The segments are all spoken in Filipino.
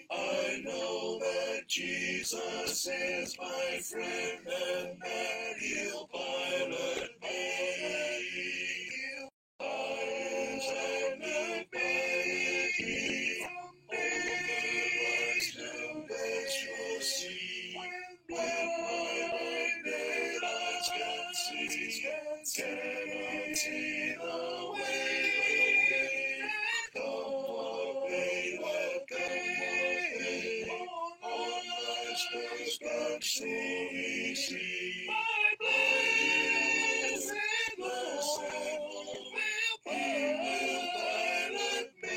I know that Jesus is my friend and that he'll pilot me. He'll guide and lead me from daylight to best see. When my blinded eyes can see, cannot see the way. Come what may, welcome what may, on life's first dark stormy sea. My blessed Lord will pilot me.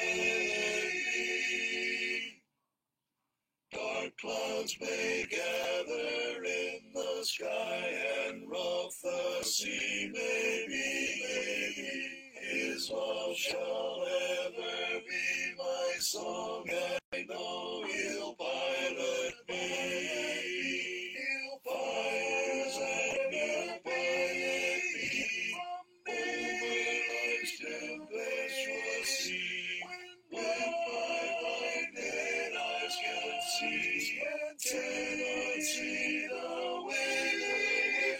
Dark clouds may gather in the sky and rough the sea may be. His love shall ever be my song. I know he'll pilot me. He'll pilot and he'll pilot me over life's tempestuous sea. When my blinded eyes can see, cannot see the way.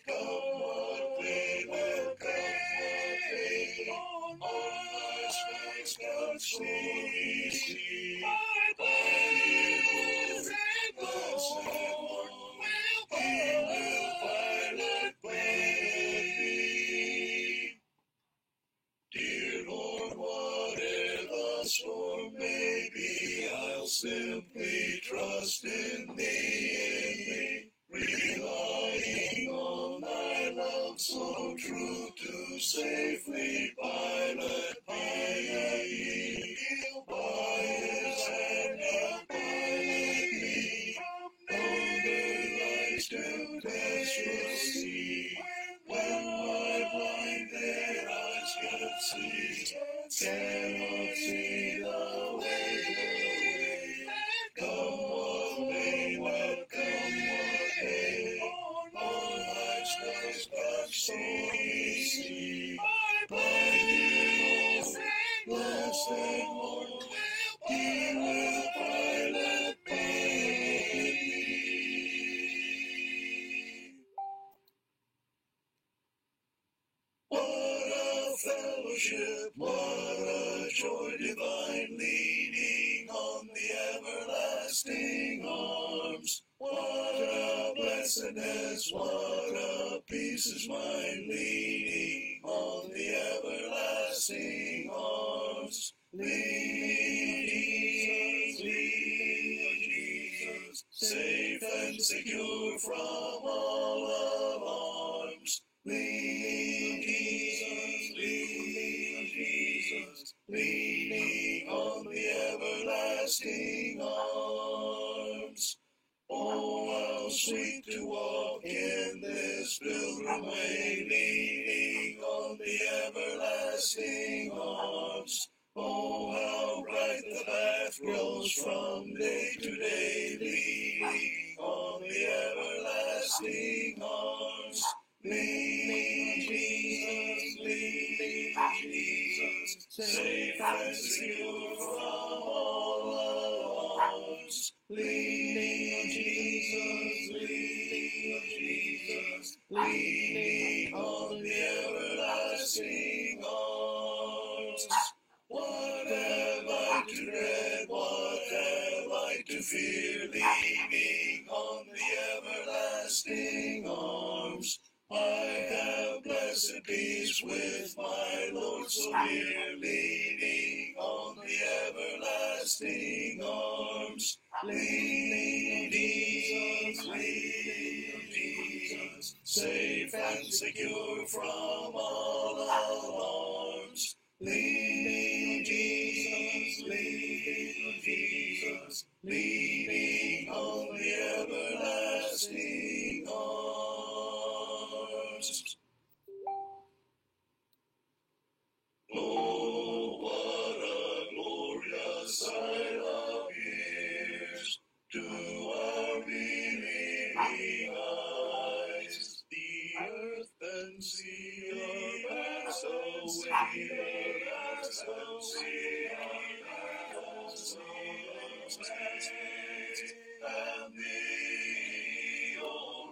Come what may, welcome what may, on life's face God's stormy sea. My blessed Lord will pilot me. Dear Lord, whatever the storm may be, I'll simply trust in Thee, relying on Thy love so true to safely pilot me. He'll pilot and he'll pilot me over life's tempestuous sea. When my blinded eyes can see, cannot see the way. Come what may, welcome what may, on life's first dark stormy sea. My dear blessed Lord, He will pilot me. What a fellowship, what a joy divine, leaning on the everlasting arms. What a blessedness, what a peace is mine, leaning on the everlasting arms. Lean, Jesus, safe and secure from all alarms. Lean, Jesus, leaning on the everlasting arms. Oh, how sweet to walk in this pilgrim way, leaning on the everlasting arms. Oh, how bright the path grows from day to day, leaning on the everlasting arms. Lean, Jesus, safe and secure from all alarms. Lean, Jesus, leaning on the everlasting arms. What have I to dread? What have I to fear? Leaning on the everlasting arms. I have blessed peace with my Lord so near, leaning on the everlasting arms. Lean, Jesus, safe and secure from all alarms. Lean, Jesus, leaning on the everlasting arms. Oh, what a glorious sight appears to our believing eyes. The earth and sea are passed away, and the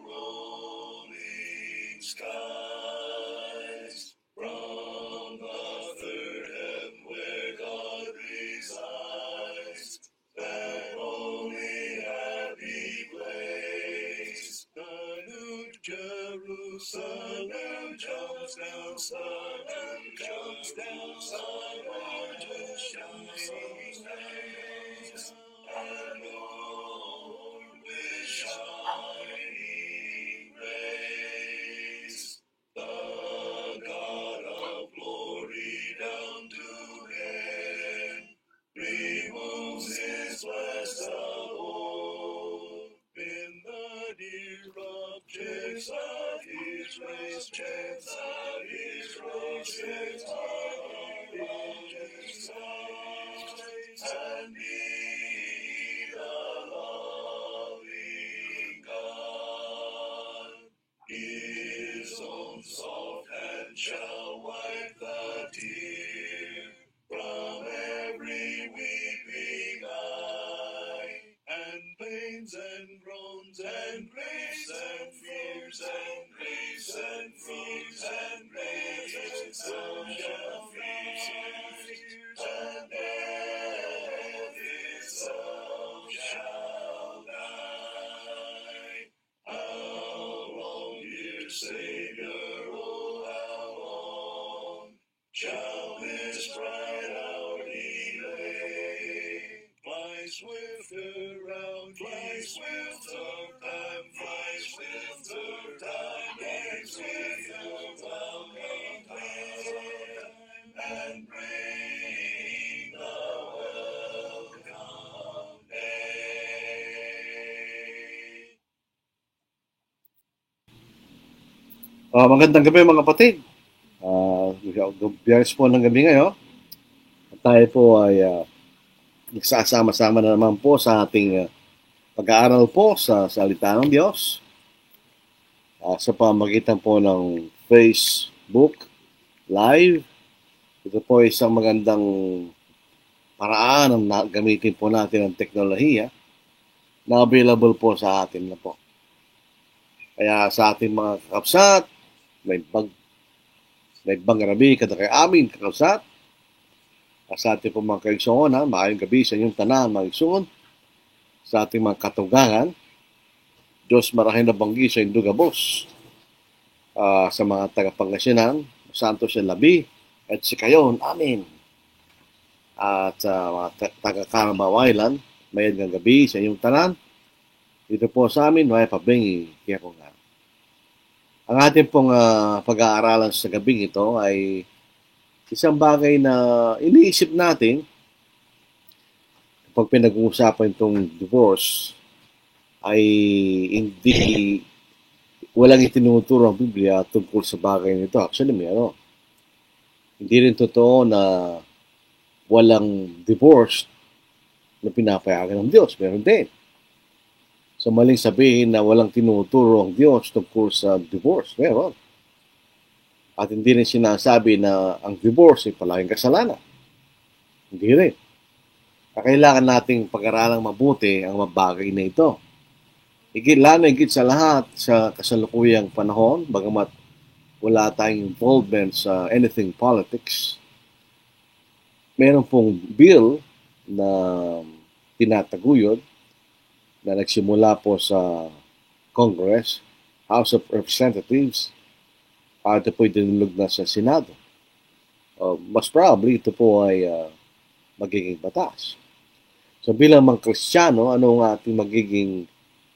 rolling skies. From the third heaven where God resides, that only happy place, the New Jerusalem comes down, sun comes down, sunward to shining face, and Lord with shining rays, the God of glory down to heaven removes his blessed abode. In the dear objects of his race, chance of his race, chance of his race, and be the loving God. His own soft hand shall wipe the tear from every weeping eye, and pains and groans and griefs and fears and griefs and fears and griefs shall flee, and death itself shall die. How long, dear Savior, oh how long shall this bright hour delay? Fly swifter round, fly swifter time, fly swifter time, and swifter welcome time, and bring the welcome day. Magandang gabi mga kapatid. Biyernes po ng gabi ngayon. At tayo po ay nagsasama-sama na naman po sa ating pag-aaral po sa salita ng Diyos sa pamagitan po ng Facebook Live. Ito po ay isang magandang paraan na gamitin po natin ang teknolohiya na available po sa atin na po. Kaya sa ating mga kakapsat, may bangrabi kada kay amin kakapsat. Sa ating po mga kaigsoon, maayong gabi sa inyong tanan, mga igsoon. Sa ating mga katugangan, Diyos marahin na banggi sa indugabos. Sa mga tagapangasinan, Santo siya labi, at si kayon, amin. At sa mga taga-Karamawailan, mayroong gabi sa inyong tanan. Dito po sa amin, may pabingi, kaya po nga. Ang ating pong pag-aaralan sa gabing ito ay isang bagay na iniisip natin kapag pinag-uusapan itong divorce ay hindi walang itinuturo ang Biblia tungkol sa bagay nito. Actually, mayroon. Hindi rin totoo na walang divorce na pinapayagan ng Diyos. Meron din. So, maling sabihin na walang tinuturo ang Diyos tungkol sa divorce. Meron. At hindi rin sinasabi na ang divorce ay palaging kasalanan. Hindi rin. Kailangan nating pag-aralang mabuti ang mabagay na ito. Higit sa lahat sa kasalukuyang panahon, bagamat wala tayong involvement sa anything politics, meron pong bill na tinataguyod na nagsimula po sa Congress, House of Representatives, at ito po'y dinulog na sa Senado. Mas probably ito po ay magiging batas. So bilang mga Kristiyano, ano ang ating magiging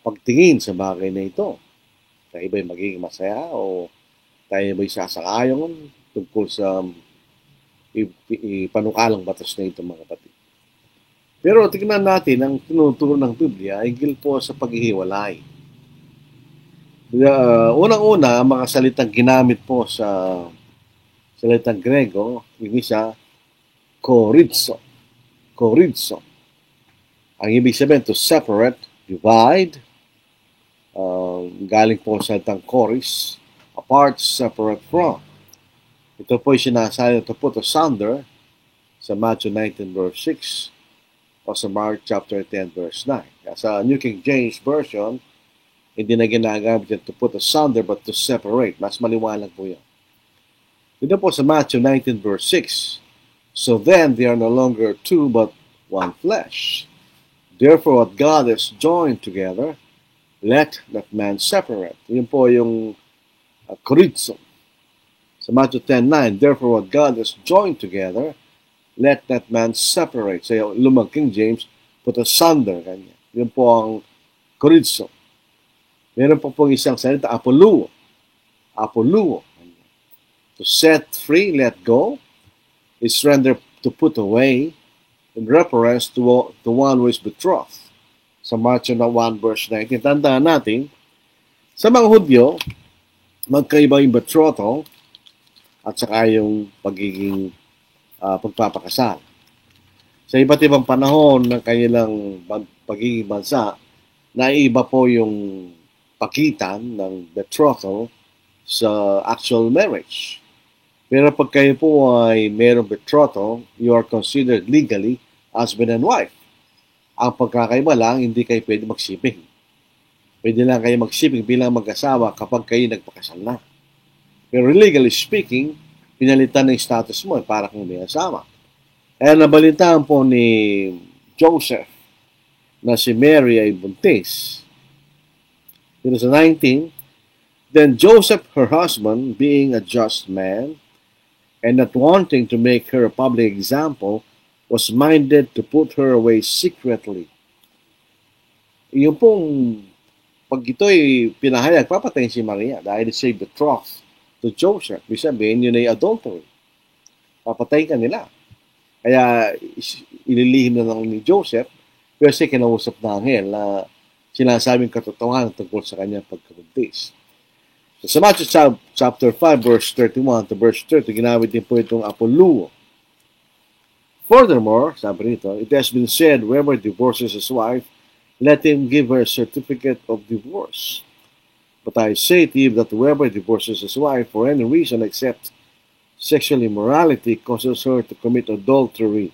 pagtingin sa bagay na ito? Tayo ba'y magiging masaya o tayo ba'y sasakayon tungkol sa panukalang batas na ito, mga kapatid? Pero tingnan natin ang tinuturo ng Biblia ay hinggil po sa paghihiwalay. Unang-una, ang mga salitang ginamit po sa salitang Grego, yung isa, chorizo. Chorizo. Ang ibig sabihin, to separate, divide, galing po sa salitang choris, apart, separate from. Ito po yung sinasabi, ito po to sunder sa Matthew 19 verse 6. o sa Mark chapter 10 verse 9. Sa New King James Version, hindi na ginagamit yan to put asunder but to separate. Mas maliwanag po yan. Dito po sa Matthew 19 verse 6, so then they are no longer two but one flesh. Therefore what God has joined together, let that man separate. Yun po yung Koritzo. Sa Matthew 10:9, therefore what God has joined together, let that man separate. Sa Lumang King James, put asunder. Kanya. Yun po ang Koritzo. Meron po pong isang salita, apoluo. Apoluo. To set free, let go, is render to put away, in reference to one who is betrothed. Sa Matthew 1 verse 19, tandaan natin, sa mga Hudyo, magkaiba yung betrothal at saka yung pagiging pagpapakasal. Sa iba't ibang panahon ng kanilang pagiging bansa, naiiba po yung pagitan ng betrothal sa actual marriage. Pero pag kayo po ay mayroong betrothal, you are considered legally husband and wife. Ang pagkakaiba lang, hindi kayo pwede magsibing. Pwede lang kayo magsibing bilang mag-asawa kapag kayo nagpakasal na. Pero legally speaking, pinalitan ng status mo para kung may asawa. Kaya nabalitaan po ni Joseph na si Mary ay buntis. Dito sa 19, then Joseph, her husband, being a just man, and not wanting to make her a public example, was minded to put her away secretly. Yung pong, pag ito'y pinahayag, papatayin si Maria dahil siya'y betrothed to Joseph. Ibig sabihin, yun ay adultery. Papatayin ka nila. Kaya, ililihim na lang ni Joseph, kasi kinausap na anghel na sinasabing katotohanan tungkol sa kanyang pagkabuntis. So, sa Matthew chapter 5, verse 31 to verse 30, ginamit din po itong apoluo. Furthermore, sabi nito, it has been said, whoever divorces his wife, let him give her a certificate of divorce. But I say to you that whoever divorces his wife for any reason except sexual immorality causes her to commit adultery.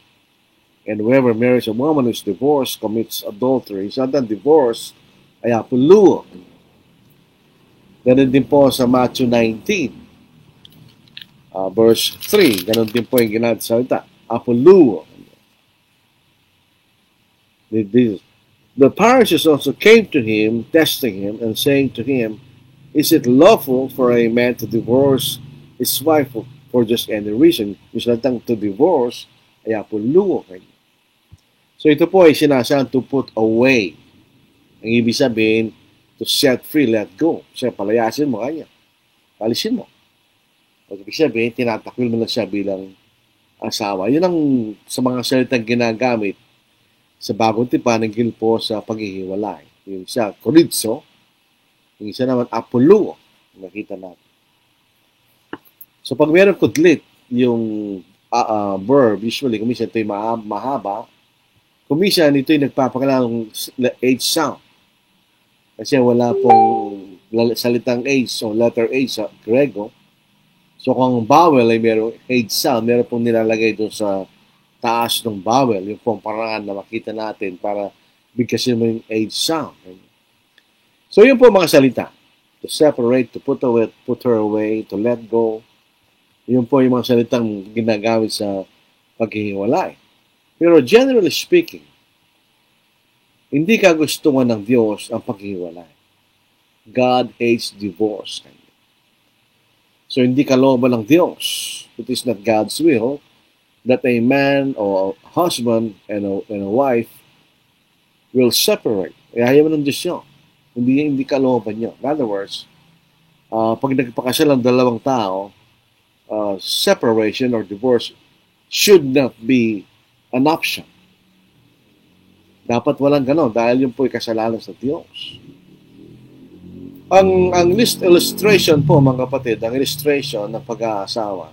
And whoever marries a woman who is divorced commits adultery. Sa divorce ay apoluo. Ganun din po sa Matthew 19, verse 3. Ganun din po yung ginamit sa salita. Apoluo. The Pharisees also came to him, testing him, and saying to him, is it lawful for a man to divorce his wife for just any reason? Yung salitang to divorce ay apoluo. So ito po ay sinasabi to put away. Ang ibig sabihin, to set free, let go. Siya, palayasin mo kanya. Palisin mo. Pag ibig sabihin, tinatakwil mo na siya bilang asawa. Yun ang sa mga salitang ginagamit sa bagong tipan ng gilpo sa paghihiwalay. Yung isa, koritzo. Yung isa naman, apoluo. Nakita natin. So pag meron kudlit, yung verb, usually, kumisa ito'y mahaba. Kumisa, ito'y nagpapakalang H sound. Kasi wala pong salitang H o letter H sa Grego. So kung vowel ay merong H sound, meron pong nilalagay doon sa taas ng vowel, yung pong parangan na makita natin para bigkasin mo yung H sound. So yun po mga salita. To separate, to put her away, to let go. Yun po yung mga salitang ginagamit sa paghihiwalay. Pero generally speaking, hindi kagustuhan ng Diyos ang paghiwalay. God hates divorce. So hindi kalooban ng Diyos. It is not God's will that a man or a husband and a wife will separate. Ayaw mo ng Diyos yun. Hindi kalooban yun. In other words, pag nagpakasal ang dalawang tao, separation or divorce should not be an option. Dapat walang ganon dahil yun po'y kasalanan sa Diyos. Ang illustration po mga kapatid, ang illustration ng pag-aasawa,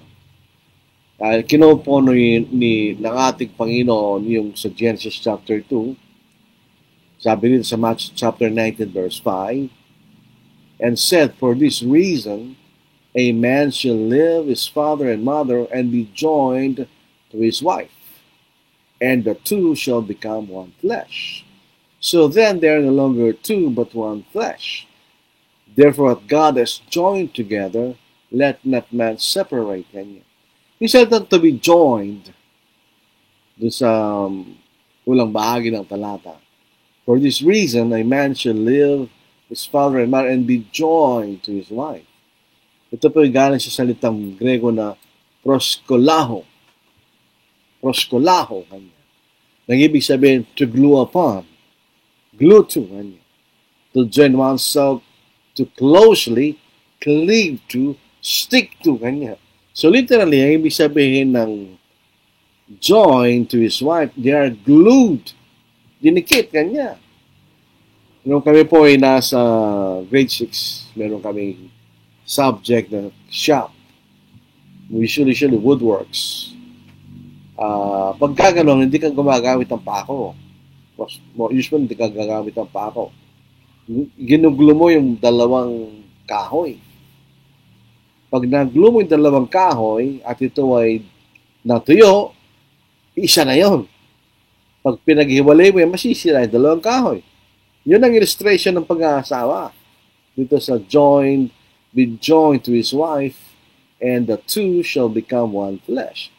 dahil kinupono ng ating Panginoon yung sa Genesis chapter 2, sabi nito sa Matthew chapter 19 verse 5, and said, for this reason, a man shall leave his father and mother and be joined to his wife, and the two shall become one flesh. So then they are no longer two, but one flesh. Therefore, what God has joined together, let not man separate. Ganyan. He said that to be joined dun sa ulang bahagi ng talata. For this reason, a man shall leave his father and mother and be joined to his wife. Ito po yung galing sa salitang Grego na proskolaho. Proskolaho. Ganyan. Nang ibig sabihin, to glue upon. Glue to. Ganyan. To join oneself, to closely cleave to, stick to. Ganyan. So literally, ang ibig sabihin ng joined to his wife, they are glued. Dinikit, kanya. Nung kami po ay nasa grade 6, meron kami subject na shop. Usually woodworks. Pagka ganun, hindi ka gumagamit ng pako. Usually, hindi ka gagamit ng pako. Ginuglo mo yung dalawang kahoy. Pag naglo mo yung dalawang kahoy at ito ay natuyo, isa na yon. Pag pinaghiwalay mo yan, masisira yung dalawang kahoy. Yun ang illustration ng pag-aasawa. Dito sa joined, be joined to his wife, and the two shall become one flesh.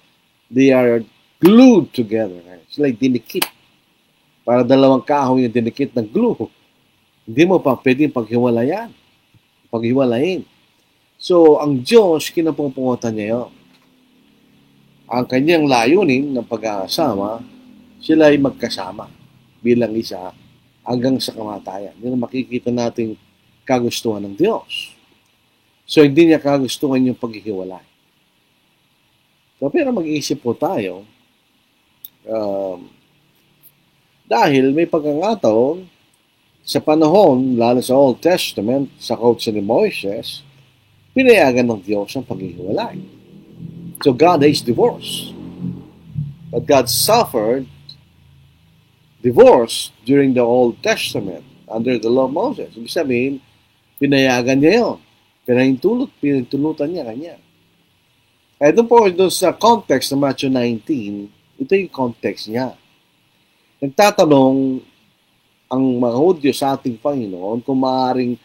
They are glued together. It's like dinikit. Para dalawang kahoy yung dinikit ng glue. Hindi mo pa pwedeng paghiwalayin. So, ang Diyos, kinapupungutan niya yun. Ang kanyang layunin ng pag-aasawa, sila ay magkasama bilang isa hanggang sa kamatayan. Yun ang makikita nating kagustuhan ng Diyos. So, hindi niya kagustuhan yung paghihiwalay. So, pero mag-iisip po tayo, dahil may pagkakataon sa panahon, lalo sa Old Testament, sa kautusan ni Moises, pinayagan ng Diyos ang paghihiwalay. So God hates divorce. But God suffered divorce during the Old Testament under the law of Moses. Ibig sabihin, pinayagan niya yun. Pinahintulutan niya kanya. Kaya doon sa context ng Matthew 19, ito yung context niya. Nagtatanong ang mga Hudyo sa ating Panginoon kung maaaring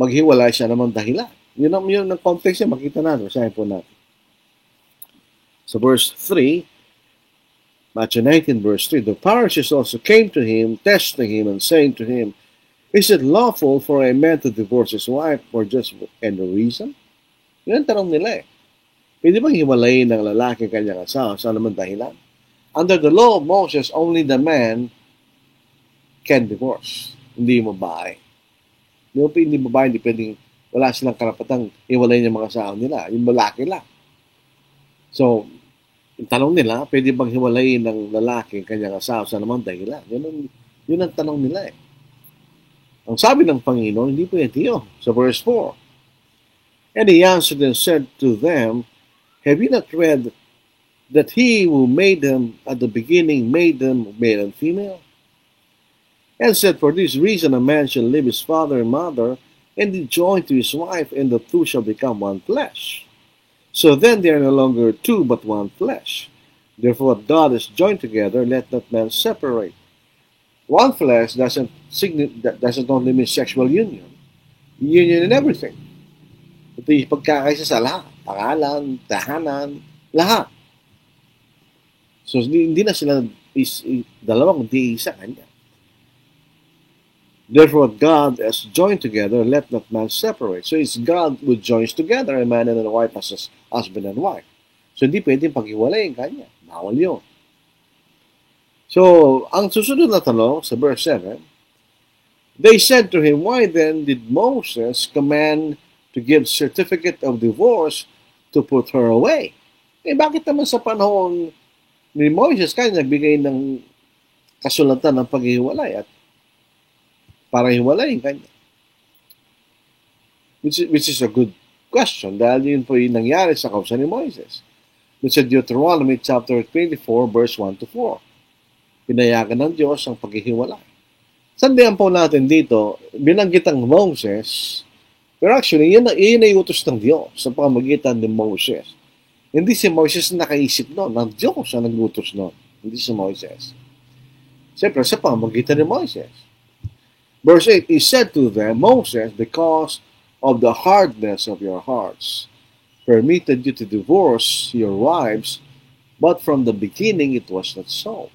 maghiwalay siya naman dahilan. Yun ang context niya, makita natin. Basahin po natin. So verse 3, Matthew 19 verse 3, the Pharisees also came to him, testing him and saying to him, is it lawful for a man to divorce his wife for just any reason? Yun ang tanong nila eh. Pwede bang hiwalayin ng lalaki kanyang asawa sa naman dahilan? Under the law of Moses, only the man can divorce. Hindi yung babae. Hindi babae, hindi pwedeng, wala silang karapatang hiwalayin yung mga asawa nila. Yung lalaki lang. So, yung tanong nila, pwede bang hiwalayin ng lalaki kanyang asawa sa naman dahilan? Yun ang tanong nila eh. Ang sabi ng Panginoon, hindi pwede yun. So verse 4, and he answered and said to them, have you not read that he who made them at the beginning made them male and female? And said, for this reason a man shall leave his father and mother, and be joined to his wife, and the two shall become one flesh. So then they are no longer two, but one flesh. Therefore what God has joined together, let not man separate. One flesh doesn't only mean sexual union. Union in everything. Ito yung pagkakaisa sa lahat. Pangalan, tahanan, lahat. So hindi na sila dalawang, hindi isa kanya. Therefore, God has joined together, let not man separate. So it's God who joins together a man and a wife as husband and wife. So hindi pwedeng paghiwalayin kanya. Bawal yun. So, ang susunod na tanong sa verse 7, they said to him, why then did Moses command to give certificate of divorce to put her away? Eh bakit naman sa panahon ni Moses kaya nagbigay ng kasulatan ng paghihiwalay at para hiwalayin kanya? Which is a good question dahil yun po yung nangyari sa kautusan ni Moises. Which is Deuteronomy chapter 24 verse 1 to 4. Pinayagan ng Diyos ang paghihiwalay. Sandihan po natin dito, binanggit ang Moses, pero actually, yun ay utos ng Diyos sa pamamagitan ni Moses. Hindi si Moses na nakaisip noon, ang Diyos ang nag-utos noon. hindi si Moises. Siyempre, sa pamamagitan ni Moises. Verse 8, He said to them, Moses, because of the hardness of your hearts, permitted you to divorce your wives, but from the beginning it was not so.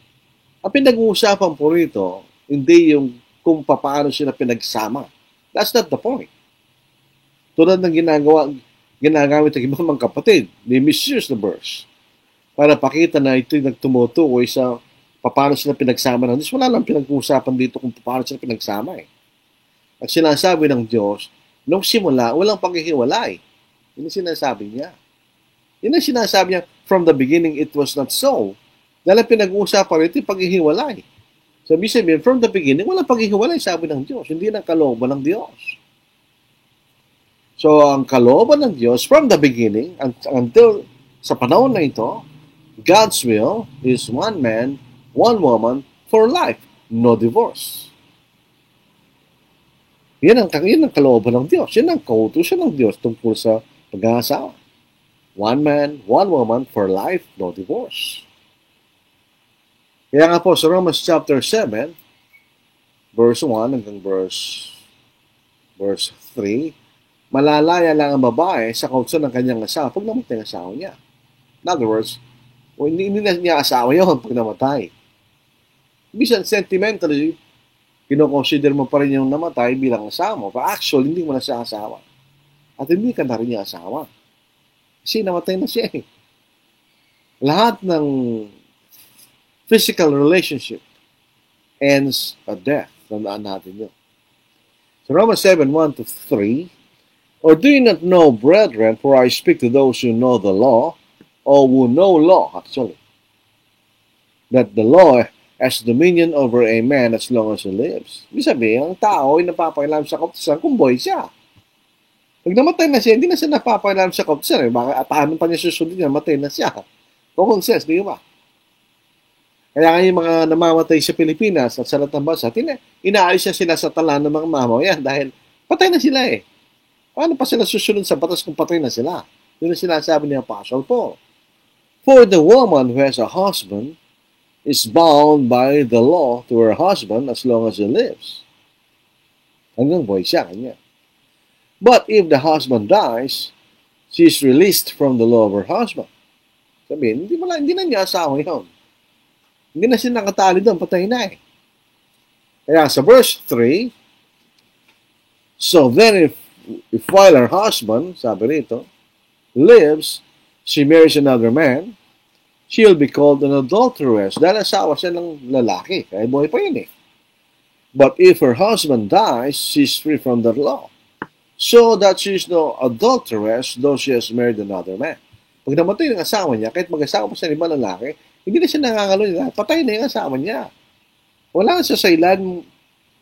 Ang pinag-uusapan po rito, hindi yung kung paano sila pinagsama. That's not the point. Tulad ng ginagamit ng ibang mga kapatid, they misuse the verse para pakita na ito'y nagtumutukoy sa paano sila pinagsama ng Diyos. Wala lang pinag-uusapan dito kung paano sila pinagsama eh. At sinasabi ng Diyos, nung simula, walang paghihiwalay. Yun ang sinasabi niya. Yun ang sinasabi niya, from the beginning it was not so. Dahil pinag-uusapan rito yung paghihiwalay. Sabi sabihin, from the beginning, walang paghihiwalay, sabi ng Diyos. Hindi ng kalooban ng Diyos. So, ang kalooban ng Diyos, from the beginning, until sa panahon na ito, God's will is one man, one woman, for life. No divorce. Yan ang kalooban ng Diyos. Yan ang kautusan ng Diyos tungkol sa pag-aasawa. One man, one woman, for life, no divorce. Kaya nga po, sa Romans chapter 7, verse 1 hanggang verse 3, malalaya lang ang babae sa kautusan ng kanyang asawa pag namatay ang asawa niya. In other words, hindi na niya asawa yun pag namatay. Bisan sentimentally, kinoconsider mo pa rin yung namatay bilang asawa mo. But actually, hindi mo na siya asawa. At hindi ka na rin niya asawa. Kasi namatay na siya eh. Lahat ng physical relationship ends at death. Tandaan natin yun. So Romans 7, 1 to 3, Or do you not know, brethren, for I speak to those who know the law, or who know law, actually, that the law has dominion over a man as long as he lives. Ibig sabihin, ang tao ay napapailam sa kautusan kung buhay siya. Pag namatay na siya, hindi na siya napapailam sa kautusan. Baka atahanan pa niya susunod niya, matay na siya. Common sense, di ba? Kaya nga yung mga namamatay sa Pilipinas at sa lahat ng bansa, inaalis na sila sa talan ng mga mamayan dahil patay na sila eh. Paano pa sila susunod sa batas kung patay na sila? Yun ang sinasabi ni Apostle Paul. For the woman who has a husband is bound by the law to her husband as long as he lives. Hanggang buhay siya kanya. But if the husband dies, she is released from the law of her husband. Sabihin, hindi na niya asawa yun. Hindi na siya nakatali doon, patay na eh. Kaya sa verse 3, So then if while her husband, sabi rito, lives, she marries another man, she'll be called an adulteress dahil asawa siya ng lalaki. Kaya buhay pa yun eh. But if her husband dies, she's free from that law. So that she's no adulteress though she has married another man. Pag namatay ng asawa niya, kahit mag-asawa pa siya ng ibang lalaki, hindi na siya nangangalo niya. Patay na yung asawa niya. Wala siya sa ilan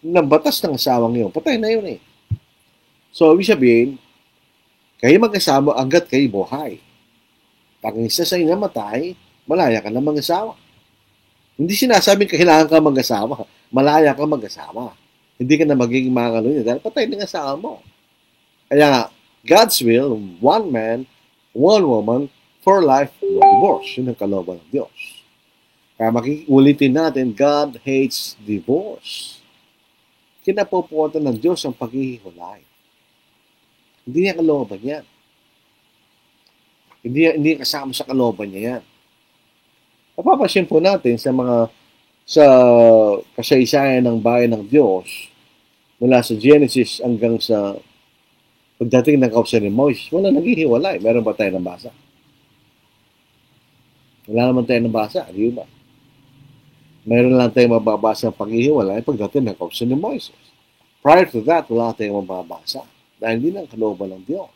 ng batas ng asawang yun. Patay na yun eh. So, ibig sabihin, kayo mag-asawa hanggat kayo buhay. Pag isa sa inyo matay, malaya ka na mag-asawa. Hindi sinasabing kailangan ka mag-asawa. Malaya ka mag-asawa. Hindi ka na magiging mangalo niya dahil patay ng asawa mo. Kaya nga, God's will, one man, one woman, for life, no divorce. Yun ang kalooban ng Diyos. Kaya makiulitin natin, God hates divorce. Kinapupuwatan ng Diyos ang paghihiwalay. Hindi niya kalooban yan. Hindi kasama sa kalooban niya yan. Napapansin po natin sa kasaysayan ng bayan ng Diyos, mula sa Genesis hanggang sa pagdating ng kautusan ni Moises, wala naghihiwalay. Meron ba tayo nabasa? Wala naman tayo nabasa, di ba? Mayroon lang tayong mababasa ng paghihiwalay pagdating ng kautusan ni Moises. Prior to that, wala tayong mababasa. Dahil hindi ng kalooban ng Diyos.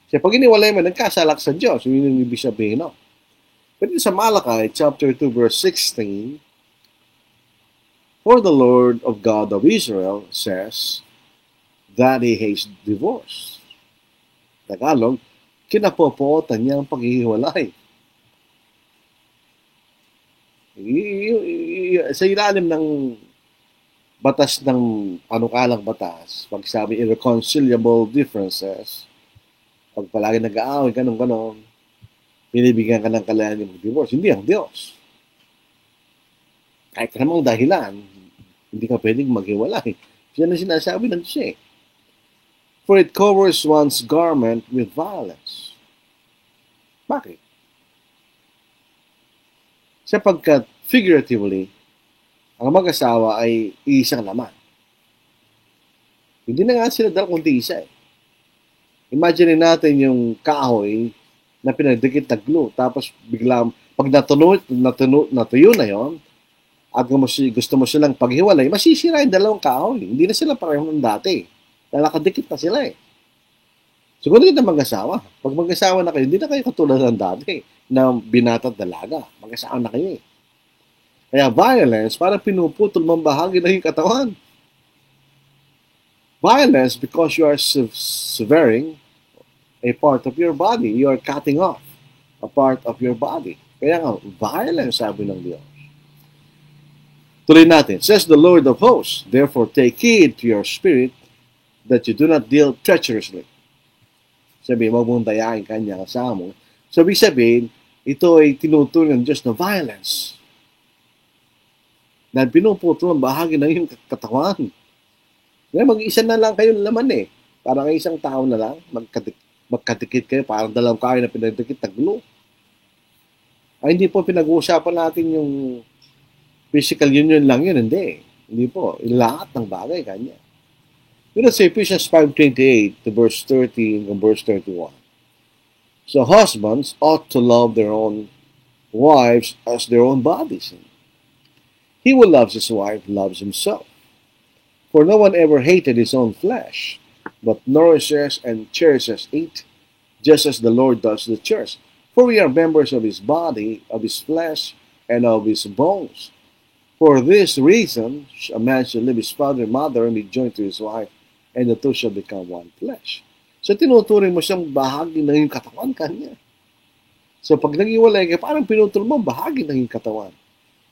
Kasi pag iniwalay mo, nagkasalak sa Diyos. Yun yung ibig sabihin, no? Pero sa Malachi, chapter 2, verse 16, For the Lord of God of Israel says that He hates divorce. Tagalog, kinapopotan niya ang paghihiwalay. Sa ilalim ng batas ng panukalang batas, pag sabi irreconcilable differences, pag palagi nag-aaway, ganon, binibigyan ka ng kalayaan yung divorce. Hindi ang Diyos. Kahit namang dahilan, hindi ka pwedeng maghiwalay. Yan ang sinasabi ng Diyos eh. For it covers one's garment with violence. Bakit? Sapagkat figuratively, ang mag-asawa ay isang laman. Hindi na nga sila dalawa kundi isa eh. Imagine natin yung kahoy na pinagdikit na glue, tapos biglang, pag natuyo na yon, at gusto mo silang paghiwalay, masisira yung dalawang kahoy. Hindi na sila pareho ng dati. Nakadikit na sila eh. Siguro din ang mag-asawa. Pag mag-asawa na kayo, hindi na kayo katulad ng dati na binata at dalaga. Mag-asawa na kayo eh. Kaya violence, parang pinuputol mong bahagi ng iyong katawan. Violence because you are severing a part of your body. You are cutting off a part of your body. Kaya nga, violence, sabi ng Diyos. Tuloy natin. Says the Lord of hosts, therefore take heed to your spirit that you do not deal treacherously. Sabi, huwag mong dayain kanya kasama mo. Sabihin, ito ay tinuturo ng Diyos na violence. Dahil pinuputol ang bahagi ng iyong katawan. Mag-isa na lang kayo naman eh. Parang isang tao na lang, magkadikit kayo, parang dalawang kayo na pinagdikit na glue. Ay, hindi po pinag-uusapan natin yung physical union lang yun, hindi. Hindi po. Lahat ng bagay, kanya. Yun sa Ephesians 5:28 to verse 30 and verse 31. So husbands ought to love their own wives as their own bodies. He who loves his wife loves himself. For no one ever hated his own flesh, but nourishes and cherishes it, just as the Lord does the church. For we are members of his body, of his flesh, and of his bones. For this reason, a man shall leave his father and mother and be joined to his wife, and the two shall become one flesh. So, tinuturing mo siyang bahagi ng iyong katawan kanya. So, pag nag-iwalay ka, parang pinutol mo bahagi ng iyong katawan.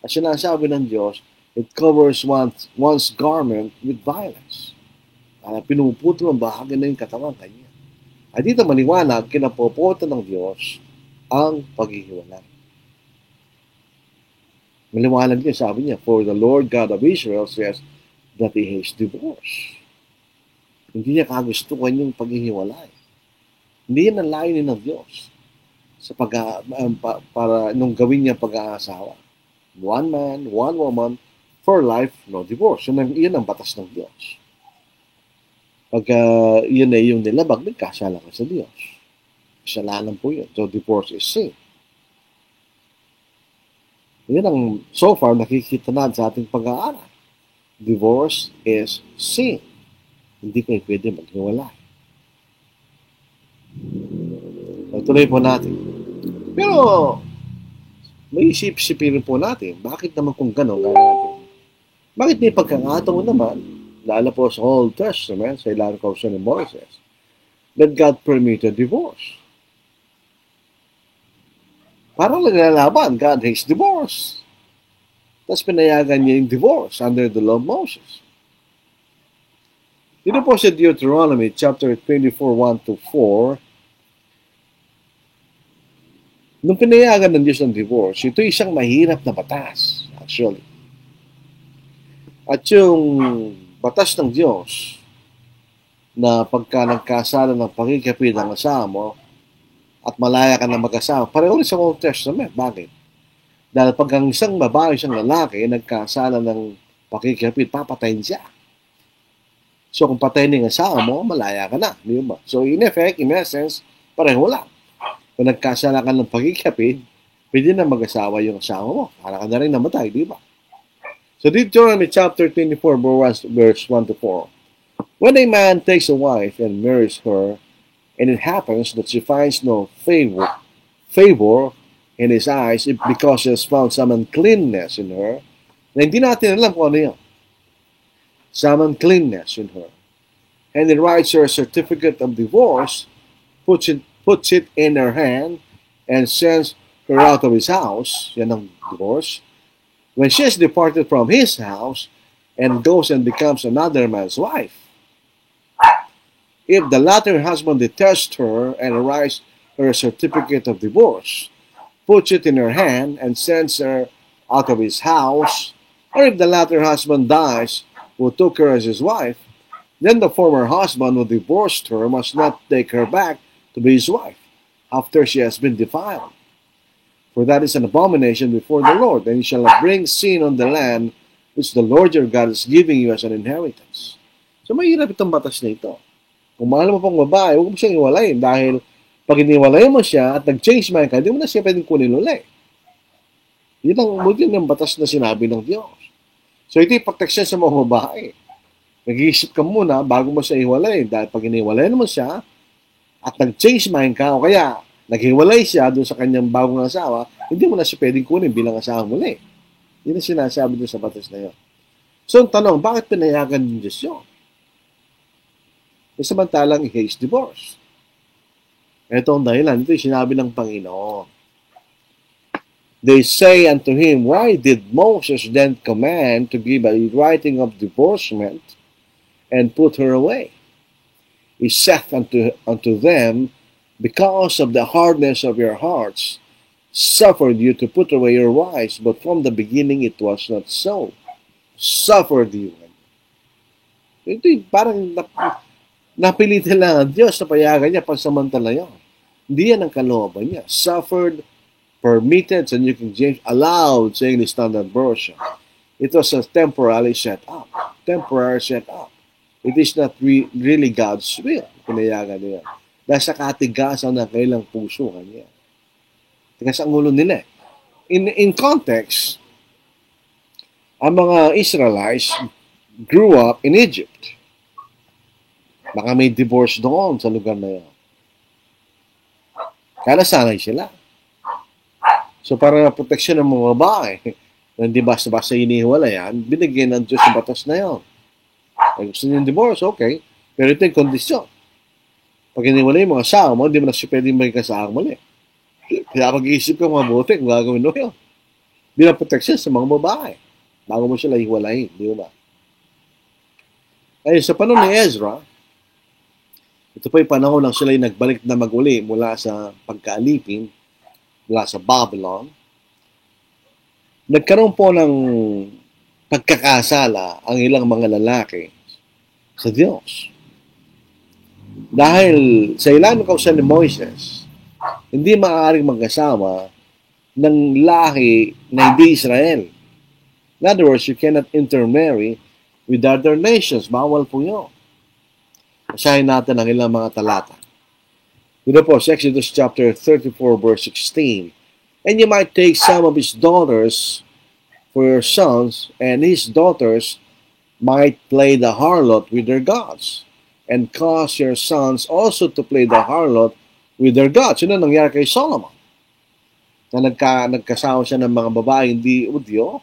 At sinasabi ng Diyos, it covers one's garment with violence. Parang pinuputol ang bahagi ng iyong katawan kanya. At dito maliwanag, kinapopoto ng Diyos ang paghihiwalay. Maliwanag niya, sabi niya, for the Lord God of Israel says that he hates divorce. Hindi niya kagustuhan yung paghihiwalay. Hindi yan ang layunin ng Diyos sa para nung gawin niya pag-aasawa. One man, one woman, for life, no divorce. Yan ang batas ng Diyos. Pag yun ay yung nilabag, nagkasala ka sa Diyos. Kasalanan po yun. So divorce is sin. Yan ang so far nakikita natin sa ating pag-aaral. Divorce is sin. Hindi kayo pwede maghiwalay. Tuloy po natin. Pero, may isip-isipin po natin, bakit naman kung gano'n gano'n natin? Bakit may pagkakataon naman, lalo po sa Old Testament, sa ilang kausan ni Moses, that God permitted divorce? Parang naglalaban, God hates divorce. Tapos pinayagan niya yung divorce under the law of Moses. Dito po sa Deuteronomy chapter 24, 1-4, nung pinayagan ng Diyos ng divorce, ito isang mahirap na batas, actually. At yung batas ng Diyos, na pagka nagkasala ng pagkikapit ng asawa mo, at malaya ka na mag-asawa, pareho rin sa Old Testament. Bakit? Dahil pag ang isang babae, isang lalaki, nagkasala ng pagkikapit, papatayin siya. So, kung patayin ng asawa mo, malaya ka na. Di ba? So, in effect, in essence, pareho lang. Kung nagkasala ka ng pagkikapit, pwede na mag-asawa yung asawa mo. Para ka na rin namatay, di ba? So, Deuteronomy chapter 24, verse 1-4. When a man takes a wife and marries her, and it happens that she finds no favor in his eyes because she has found some uncleanness in her, na hindi natin alam kung ano yun. Some uncleanness in her. And he writes her a certificate of divorce, puts it in her hand, and sends her out of his house. Yan ang divorce. When she has departed from his house and goes and becomes another man's wife. If the latter husband detests her and writes her a certificate of divorce, puts it in her hand, and sends her out of his house Or if the latter husband dies, who took her as his wife, then the former husband who divorced her must not take her back to be his wife after she has been defiled. For that is an abomination before the Lord, and you shall not bring sin on the land which the Lord your God is giving you as an inheritance. So mahirap itong batas na ito. Kung mahal mo pang babae, huwag mo siyang iwalayin dahil pag iniwalay mo siya at nag-change mind ka, di mo na siya pwedeng kunin ulit. Yun ang batas na sinabi ng Diyos. So ito yung protection sa mga babae. Nag-iisip ka muna bago mo siya iwalay dahil pag iniwalay mo siya at nag-change mind ka o kaya naghiwalay siya doon sa kanyang bagong asawa, hindi mo na siya pwedeng kunin bilang asawa muli. Yun ang sinasabi doon sa batas na yun. So ang tanong, bakit pinayagan ng Diyos yun? Samantalang he is divorced. Ito ang dahilan. Ito yung sinabi ng Panginoon. They say unto him, why did Moses then command to give a writing of divorcement and put her away? He saith unto them, because of the hardness of your hearts, suffered you to put away your wives, but from the beginning it was not so. Suffered you. Ito yung parang napilitan lang ang Diyos na payagan niya pansamantala yun. Hindi yan ang kalooban niya. Suffered, permitted, sa New King James, allowed sa English Standard Version. It was a temporary set up. Temporary set up. It is not really God's will. Pinayagan niya. Dahil sa katigasan ng kailang puso kanya. Tigas ang ulo nila. In context, ang mga Israelites grew up in Egypt. Baka may divorce doon sa lugar na yun. Kaya nasanay sila. So para na proteksyon ng mga babae, na hindi basta-basta inihiwalayan, binigyan ng Diyos yung batas na yun. Kung gusto niyo yung divorce, okay. Pero ito yung kondisyon. Pag iniwalay yung mga asawa mo, hindi mo na siya pwedeng maging kasama muli. Kaya pag-iisip ka mabuti kung gagawin mo yun. Bilang proteksyon sa mga babae. Bago mo sila hiwalayin, di ba? Ay, sa panahon ni Ezra, ito pa yung panahon lang sila yung nagbalik na mag-uli mula sa pagkaalipin, mula sa Babylon. Nagkaroon po ng pagkakasala ang ilang mga lalaki sa Diyos. Dahil sa ilang kausan ni Moises, hindi maaaring mag-asawa ng lahi na hindi Israel. In other words, you cannot intermarry with other nations. Bawal po yun. Basahin natin ang ilang mga talata. Dito po, Exodus chapter 34, verse 16. And you might take some of his daughters for your sons, and his daughters might play the harlot with their gods, and cause your sons also to play the harlot with their gods. Yun ang nangyari kay Solomon. Na nagkasawa siya ng mga babae hindi udyo,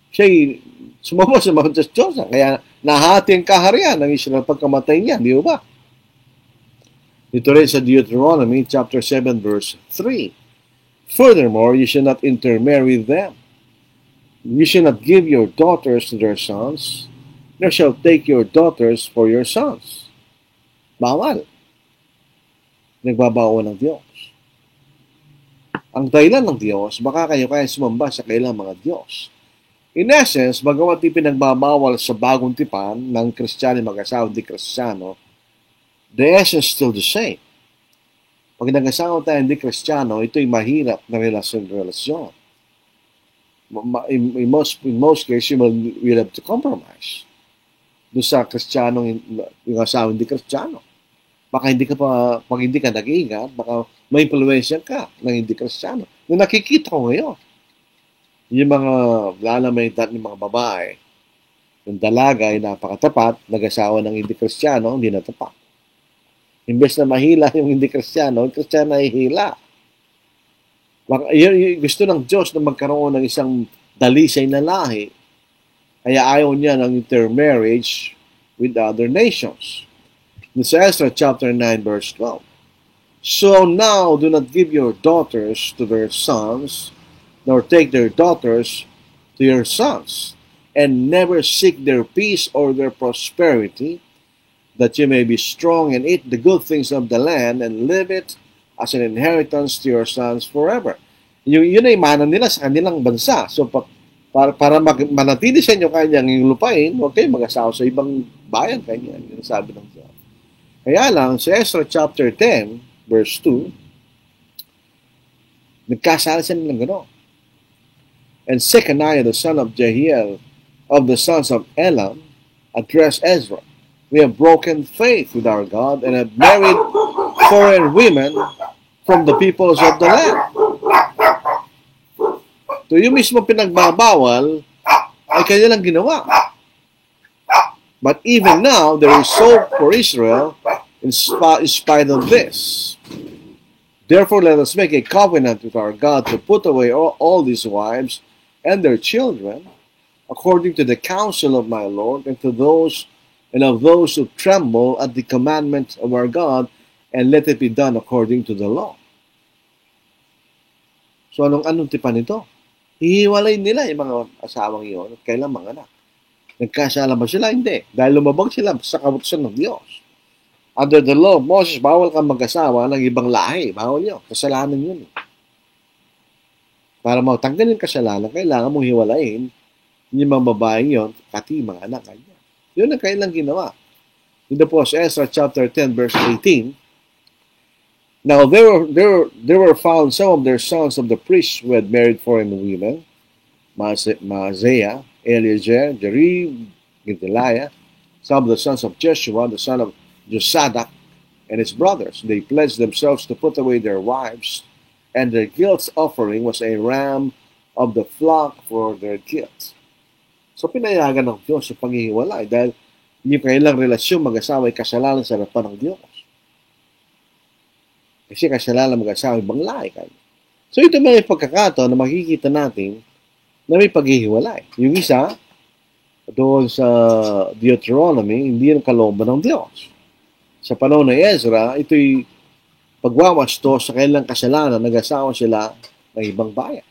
siya'y sumama sa mga Diyos. Kaya nahati ang kaharian ng Israel pagkamatay niya, di ba? Dito rin sa Deuteronomy chapter 7 verse 3. Furthermore, you should not intermarry with them. You should not give your daughters to their sons, nor shall take your daughters for your sons. Bawal. Nagbabawal ng Diyos. Ang dahilan ng Diyos, baka kayo kaya sumamba sa kailang mga Diyos. In essence, bagamat ipinagbabawal sa bagong tipan ng Kristiyano mag-asawa di Kristiyano, the essence is still the same. Pag nag-asawa tayo hindi Kristiyano, ito'y mahirap na relasyon. In most cases, you will have to compromise. Doon sa Kristiyano, yung asawa hindi Kristiyano. Baka hindi ka pa, pag hindi ka nag-iingat, baka may influensya ka ng hindi Kristiyano. Yung nakikita ko ngayon, yung mga lalamay ng mga babae, yung dalaga ay napakatapat, nag-asawa ng hindi Kristiyano, hindi na tapat. Imbes na mahila yung hindi Kristiyano, yung Kristiyano ay hila. Gusto ng Diyos na magkaroon ng isang dalisay na lahi. Kaya ayaw niya ng intermarriage with other nations. In Ezra chapter 9 verse 12. So now do not give your daughters to their sons, nor take their daughters to your sons, and never seek their peace or their prosperity, that you may be strong and eat the good things of the land and live it as an inheritance to your sons forever. Yun ay mana nila sa kanilang bansa. So para manatili sa inyo kanyang lupain, huwag kayong mag-asawa sa ibang bayan kanya. Yun ang sabi ng Diyos. Kaya lang, sa Ezra chapter 10, verse 2, nagkasala sila ng gano'n. And Shechaniah, the son of Jehiel, of the sons of Elam, addressed Ezra, "We have broken faith with our God and have married foreign women from the peoples of the land." So yung mismo pinagbabawal ay kanilang ginawa. But even now, there is hope for Israel in spite of this. Therefore, let us make a covenant with our God to put away all these wives and their children, according to the counsel of my Lord, and of those who tremble at the commandment of our God, and let it be done according to the law. So anong tipan nito? Hihiwalay nila yung mga asawang iyon at kailang mga anak. Nagkasala ba sila? Hindi. Dahil lumabag sila sa kautusan ng Diyos. Under the law of Moses, bawal kang mag-asawa ng ibang lahi. Bawal yun. Kasalanan yun. Para matanggal yung kasalanan, kailangan mong hiwalayin yung mga babaeng yun, pati mga anak kanya. Yun ang kailang ginawa. Ito po sa Ezra chapter 10, verse 18. Now there were found some of their sons of the priests who had married foreign women, Maazeiah, Eliezer, Jerib, Gedaliah, some of the sons of Jeshua, the son of Josadak, and his brothers. They pledged themselves to put away their wives, and their guilt offering was a ram of the flock for their guilt. So pinayagan ng Diyos sa paghihiwalay dahil yung kailang relasyon mag-asawa ay kasalanan sa harapan ng Diyos. Kasi kasalanan mag-asawa ibang lahi kayo. So ito may pagkakataon na makikita natin na may paghihiwalay. Yung isa, doon sa Deuteronomy, hindi yung kalooban ng Diyos. Sa panahon ng Ezra, ito'y pagwawasto sa kailang kasalanan, nag-asawa sila ng ibang bayan.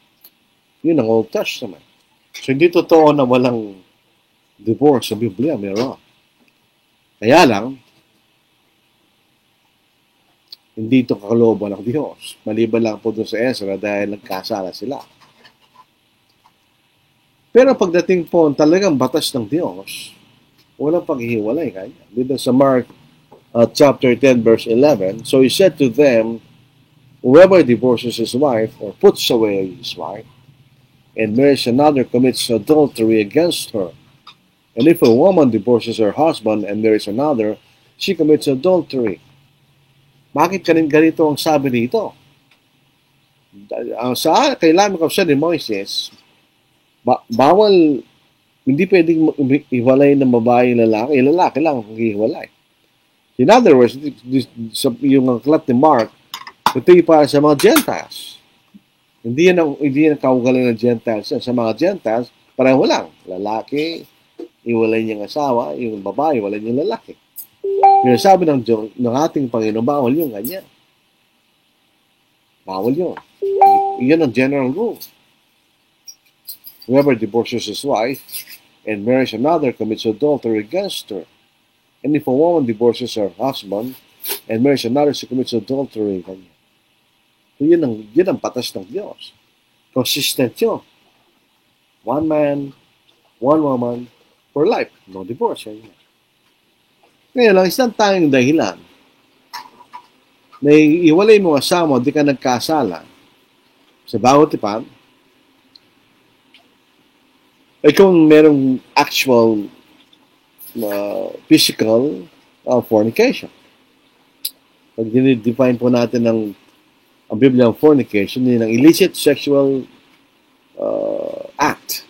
Yun ang Old Testament. So hindi totoo na walang divorce sa Biblia, meron. Kaya lang, hindi ito kalooban ng Diyos. Maliban lang po doon sa Ezra dahil nagkasala sila. Pero pagdating po talagang batas ng Diyos, walang paghihiwalay kanya. Dito sa Mark chapter 10 verse 11, so he said to them, "Whoever divorces his wife or puts away his wife and marries another commits adultery against her. And if a woman divorces her husband and marries another, she commits adultery." Bakit ganito ang sabi dito? Sa kailangan ko siya ni Moises, bawal, hindi pwedeng iwalay ng babae yung lalaki. Yung lalaki lang ang hiwalay. In other words, yung aklat ni Mark, ito yung para sa mga Gentiles. Hindi yan kaugaling ng Gentiles. Sa mga Gentiles, pareho lang. Lalaki, iwalay niyang asawa, yung babae, iwalay niyang lalaki. Yung sabi ng ating Panginoon, bawal yung ganyan. Bawal yun. Yan ang general rule. Whoever divorces his wife and marries another commits adultery against her. And if a woman divorces her husband and marries another, she commits adultery. So yun ang patas ng Diyos. Consistent yun. One man, one woman, for life. No divorce. Ngayon lang, isang tanging dahilan na iwalay mo asawa, di ka nagkasala sa bawat tipan, ay kung merong actual physical fornication. Pag dinidefine po natin ang Biblia ng fornication, yun ang illicit sexual act.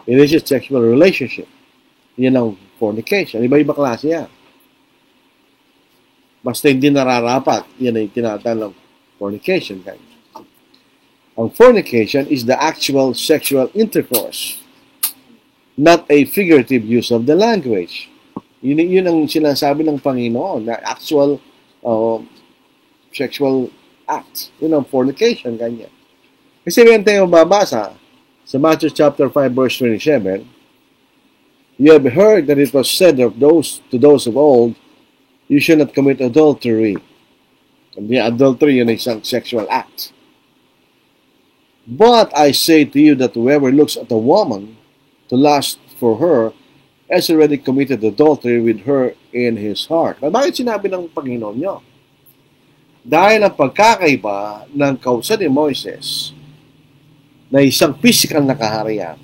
Illicit sexual relationship. Yan ang fornication. Iba-iba klase yan. Basta hindi nararapat, yan ay tinatawag ng fornication. Ang fornication is the actual sexual intercourse, not a figurative use of the language. Yun ang sinasabi ng Panginoon, na actual sexual act. Yun ang fornication, ganyan. Kasi meron tayong babasa sa Matthew chapter 5 verse 27, "You have heard that it was said to those of old, you shall not commit adultery." And the adultery, yun ay isang sexual act. But I say to you that whoever looks at a woman to lust for her has already committed adultery with her in his heart. Bakit sinabi ng Panginoon nyo? Dahil ang pagkakaiba ng kautusan ni Moises na isang physical na kaharian,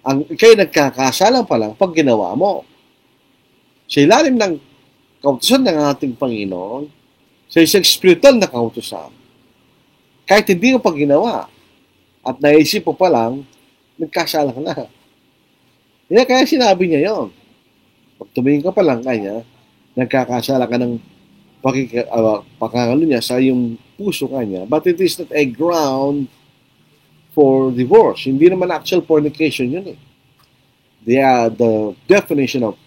ang ikay nagkakasalang pa lang pag ginawa mo. Sa ilalim ng kautusan ng ating Panginoon, sa isang spiritual na kautusan, kahit hindi mo pag ginawa at naisip mo pa lang, nagkasala ka na. Kaya sinabi niya yon. Pag tumingin ka pa lang kanya, nagkakasala ka ng pagkakalo niya sa iyong puso kanya. But it is not a ground for divorce. Hindi naman actual fornication yun eh. The definition of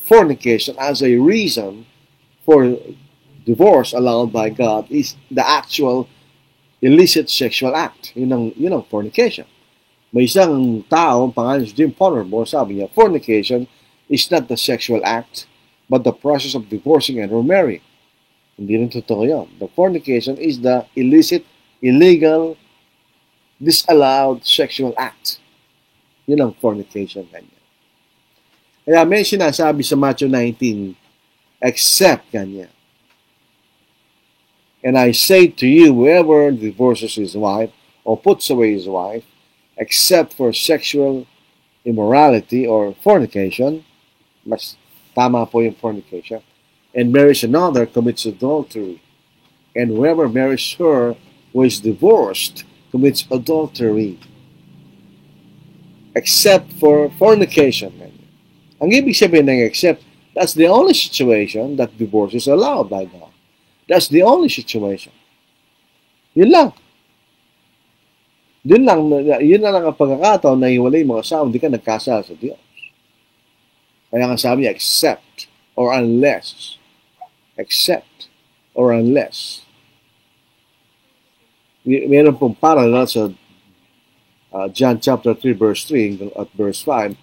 fornication as a reason for divorce allowed by God is the actual illicit sexual act. Yun ang fornication. May isang tao, pangalan si Jim Ponerball, sabi niya, fornication is not the sexual act, but the process of divorcing and remarrying. Hindi rin totoo yun. The fornication is the illicit, illegal, disallowed sexual act. Yun ang fornication kanya. Kaya may sinasabi sa Matthew 19, except kanya. And I say to you, whoever divorces his wife or puts away his wife, except for sexual immorality or fornication, mas tama po yung fornication, and marries another, commits adultery. And whoever marries her who is divorced commits adultery. Except for fornication. Ang ibig sabihin ng except, that's the only situation that divorce is allowed by God. That's the only situation. Yun lang. Yun na lang ang pagkakataon na hiwalay mga asawa, hindi ka nagkasala sa Diyos. Kaya nga sabi niya, except or unless. Except or unless. Meron pong parallel sa John chapter 3 verse 3 at verse 5.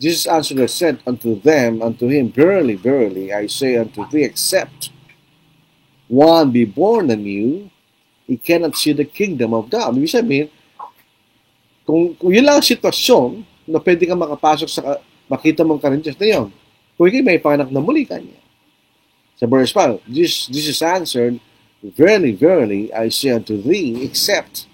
Jesus answered and said unto him, verily, verily, I say unto thee, except one be born anew, he cannot see the kingdom of God. Ibig sabihin, kung yun lang ang sitwasyon na pwede kang makapasok sa makita mong karintyas na yun, kung ikay may panganak na muli kanya. Sa verse 5, Jesus answered, verily, verily, I say unto thee, except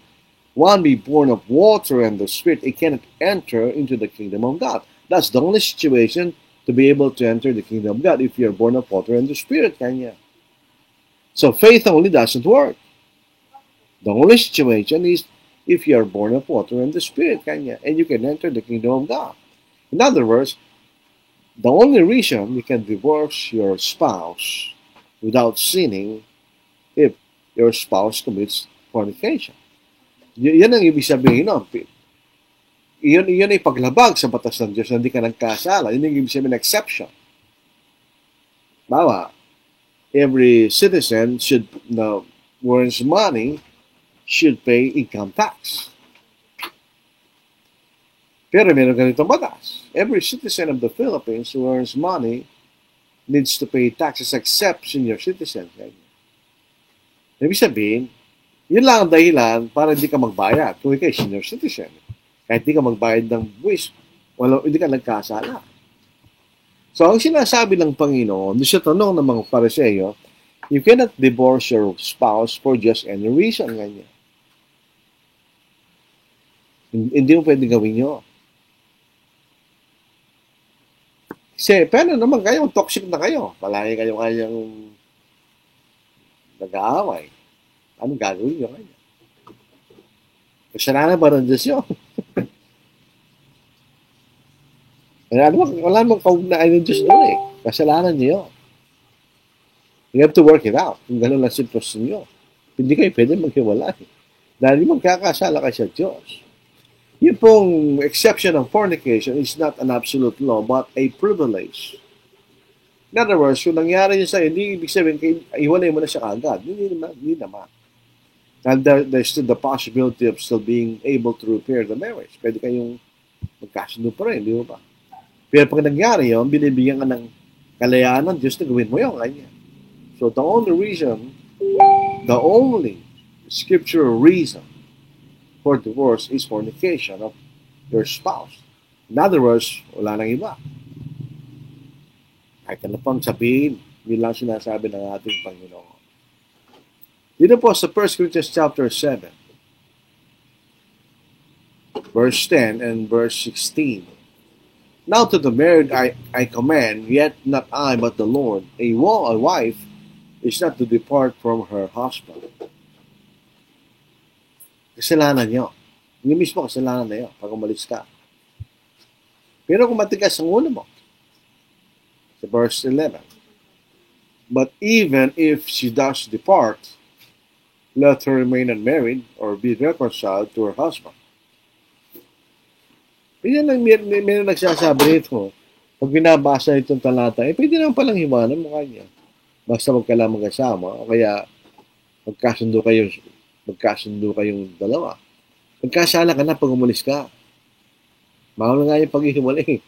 one be born of water and the Spirit, he cannot enter into the kingdom of God. That's the only situation to be able to enter the kingdom of God if you're born of water and the Spirit kanya. So faith only doesn't work. The only situation is if you are born of water and the Spirit kanya, and you can enter the kingdom of God. In other words, the only reason you can divorce your spouse without sinning if your spouse commits fornication. Yan ang ibig sabihin nun. Yun ay paglabag sa batas ng Diyos na hindi ka nagkasala. Yun ang ibig sabihin ng exception. Bawa, every citizen should who earns money should pay income tax. Pero meron ganitong batas. Every citizen of the Philippines who earns money needs to pay taxes except senior citizens. Ibig sabihin, yun lang ang dahilan para hindi ka magbayad kung ikaw senior citizen. Kahit hindi ka magbayad ng buwis, hindi ka nagkasala. So, ang sinasabi ng Panginoon, doon sa tanong ng mga Pariseo, you cannot divorce your spouse for just any reason. Ganyan. Hindi mo pwede gawin yun. Kasi, pero naman kayo, toxic na kayo. Palagi kayo kayang nag-aaway. Anong gagawin nyo kanya? Kasalanan ba ng Diyos yun? Wala namang kaugnayan ng Diyos doon eh. Kasalanan niyo yun. You have to work it out. Kung gano'n lang sitwasyon nyo. Hindi kayo pwede maghiwalay. Dahil magkakasala kayo sa Diyos. Yung pong exception of fornication is not an absolute law, but a privilege. In other words, kung nangyari yun sa'yo, hindi ibig sabihin, iwalay mo na siya kagad. Hindi naman. And there's still the possibility of still being able to repair the marriage. Pwede kayong magkasundo pa rin, di ba? Pero pag nangyari yun, binibigyan ka ng kalayaan ng Diyos na gawin mo yun. Kanya. So the only scriptural reason for divorce is fornication of your spouse. In other words, wala nang iba. Kahit ano pang sabihin, yun lang sinasabi ng ating Panginoon. Dito po sa 1 Corinthians chapter 7, verse 10 and verse 16. Now to the married I command, yet not I, but the Lord. A wife is not to depart from her husband. Kasalanan niyo. Yung mismo kasalanan na yun pag umalis ka. Pero kung matigas ang ulo mo, sa verse 11, but even if she does depart, let her remain unmarried or be reconciled to her husband. Yan lang, may nagsasabi nito. Pag binabasa itong talata, pwede naman palang hiwanan mo kanya. Basta magkala mag-asama, o kaya magkasundo kayong dalawa. Magkasala ka na pag umalis ka. Mahal nga yung paghihiwalay.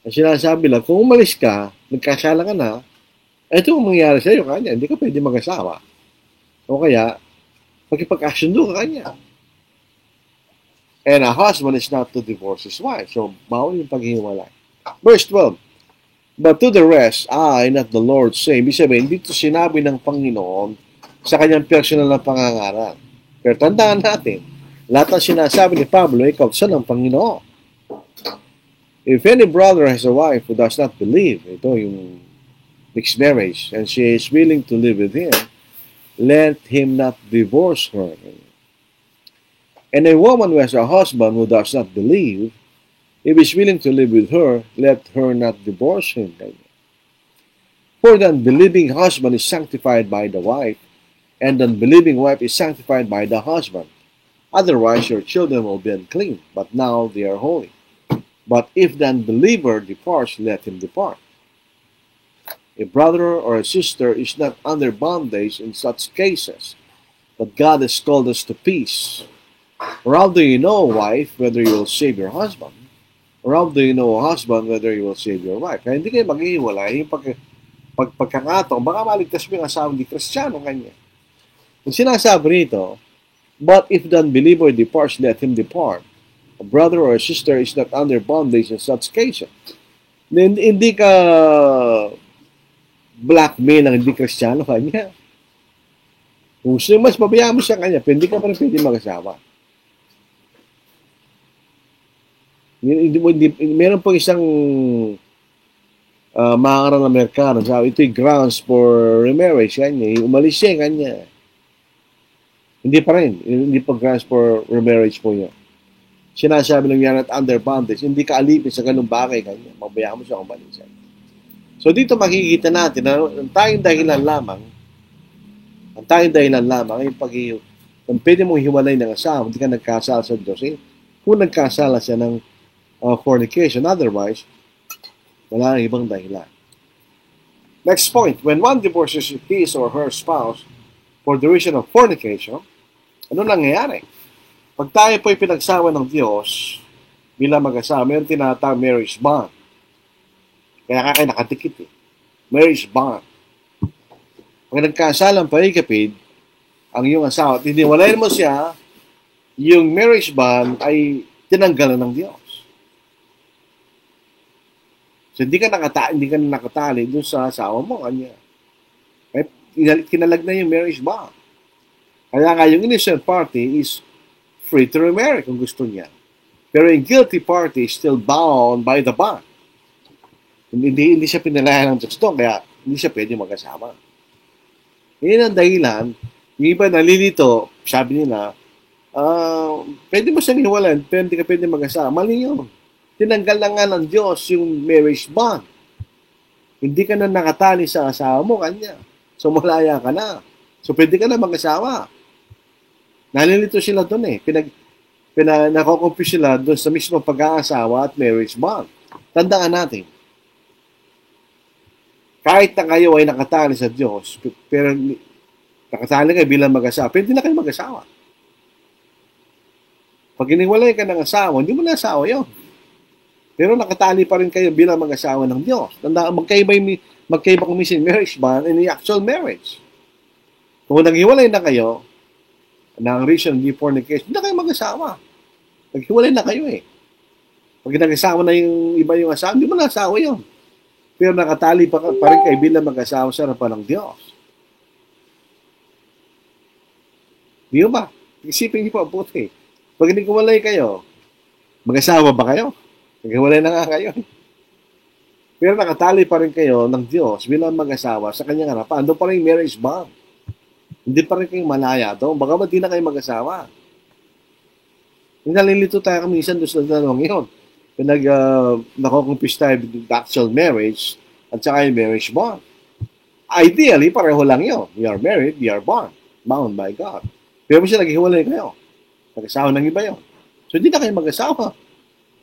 Ang sinasabi lang, kung umalis ka, nagkasala ka na, ito ang mangyayari sa iyo kanya, hindi ka pwede mag-asawa. O kaya, pagkipagkasundo ka kanya. And a husband is not to divorce his wife. So, bawal yung paghihiwalay. Verse 12, but to the rest, I, not the Lord, say, ibig sabihin, dito sinabi ng Panginoon sa kanyang personal na pangangaral. Pero tandaan natin, lahat ng sinasabi ni Pablo ay kautusan ng Panginoon. If any brother has a wife who does not believe, ito yung mixed marriage, and she is willing to live with him, let him not divorce her. And a woman who has a husband who does not believe, if he is willing to live with her, let her not divorce him. For the unbelieving husband is sanctified by the wife, and the unbelieving wife is sanctified by the husband. Otherwise your children will be unclean, but now they are holy. But if the unbeliever departs, let him depart. A brother or a sister is not under bondage in such cases, but God has called us to peace. Or how do you know, wife, whether you will save your husband? Or how do you know, husband, whether you will save your wife? Kaya hindi kayo maghihiwalay. Yung pagkakataon, baka maligtas mo yung asawa hindi Kristiyano kanya. Yung sinasabi rito, but if the unbeliever departs, let him depart. A brother or a sister is not under bondage in such cases. Hindi ka blackmail ang hindi Kristiyano kanya. Kung gusto mas pabayaan mo siya kanya, hindi ka pa rin pwede mag-asawa. Meron pong isang maaaral na Amerikano, sabi, ito'y grounds for remarriage kanya. Umalis siya kanya. Hindi pa rin. Hindi pa grounds for remarriage po yun. Sinasabi lang yan at under bondage, hindi ka alipin sa ganung bagay kanya. Mabayaan mo siya umalis. So dito makikita natin na ang tayong dahilan lamang ay kung pwede mong hiwalay ng asawa, hindi ka nagkasala sa Diyos. Kung nagkasala siya ng fornication, otherwise, wala nang ibang dahilan. Next point, when one divorces his or her spouse for the reason of fornication, ano nangyayari? Pag tayo po'y pinagsawa ng Diyos bilang mag-asawa, mayroon tinatawag marriage bond. Kaya kayo nakatikit Marriage bond. Pag nagkasalang paikapid, ang iyong asawa, at hiniwalayin mo siya, yung marriage bond ay tinanggalan ng Diyos. So, hindi ka nakatali doon sa asawa mo, kanya. Ay, kinalag na yung marriage bond. Kaya nga, yung innocent party is free to remarry kung gusto niya. Pero yung guilty party is still bound by the bond. Hindi siya pinalayan ng Diyos doon, kaya hindi siya pwede mag-asawa. Yan ang dahilan. Yung iba nalilito, sabi nila, pwede mo siyang hiwalan, pero hindi ka pwede mag-asawa. Mali yun. Tinanggal na nga ng Diyos yung marriage bond. Hindi ka na nakatali sa asawa mo, kanya. So, malaya ka na. So, pwede ka na mag-asawa. Nalilito sila doon nakocompute sila doon sa mismo pag-aasawa at marriage bond. Tandaan natin, kahit na kayo ay nakatali sa Diyos, pero nakatali kayo bilang mag-asawa, pwede na kayo mag-asawa. Pag iniwalay ka ng asawa, hindi mo na asawa yun. Pero nakatali pa rin kayo bilang mag-asawa ng Diyos. Tandaan, magkaiba commission marriage bond and the actual marriage. Kung naghiwalay na kayo, na ang reason hindi fornication, hindi na kayo mag-asawa. Naghiwalay na kayo eh. Pag nag-asawa na yung iba yung asawa, hindi mo na asawa yun. Pero nakatali pa rin kayo bilang mag-asawa sa harapan ng Diyos. Di ba? Isipin niyo po, buti. Pag naghiwalay kayo, mag-asawa ba kayo? Naghiwalay na nga kayo. Pero nakatali pa rin kayo ng Diyos bilang mag-asawa sa kanyang harapan. Doon pa rin marriage bond. Hindi pa rin kayong malaya doon. Baka ba di na kayo mag-asawa? Nalilito tayo minsan doon sa tanong yun. Nakukumpis tayo with actual marriage at saka yung marriage bond. Ideally, pareho lang yun. We are married, we are bound by God. Pero siya naghiwalay kayo. Nag-asawa ng iba yun. So, hindi na kayo mag-asawa.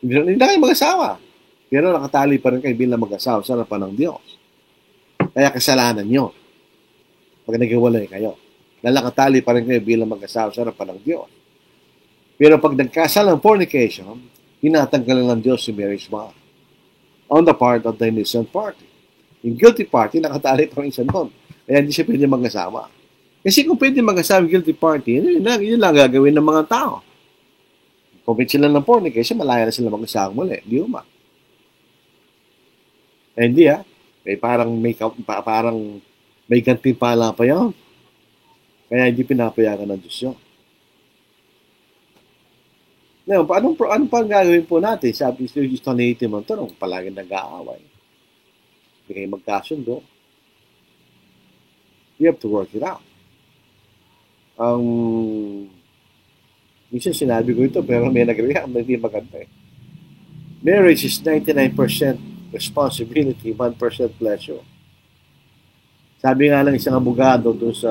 Hindi na kayo mag-asawa. Pero nakatali pa rin kayo bilang mag-asawa sa harapan ng Diyos. Kaya kasalanan nyo. Pag naghiwalay kayo. Nakatali pa rin kayo bilang mag-asawa sa harapan ng Diyos. Pero pag nagkasal ng fornication, hinatanggalan ng Diyos si marriage bond on the part of the innocent party. Yung guilty party, nakatali pa rin siya doon. Kaya hindi siya pwede mag-asawa. Kasi kung pwede mag-asawa yung guilty party, yun lang gagawin ng mga tao. Commit sila ng fornication, malaya na sila mag-asawa muli. Di ba? Hindi parang may gantimpala pa yun. Kaya hindi pinapayagan ng Diyos yun. Ngayon, ano pa ang gagawin po natin? Sabi si Tony Timon, tanong, palagi nag-aaway. Hindi kayo magkasundo. You have to work it out. Minsan sinabi ko ito, pero may nag-react, hindi maganda eh. Marriage is 99% responsibility, 1% pleasure. Sabi nga lang isang abogado doon sa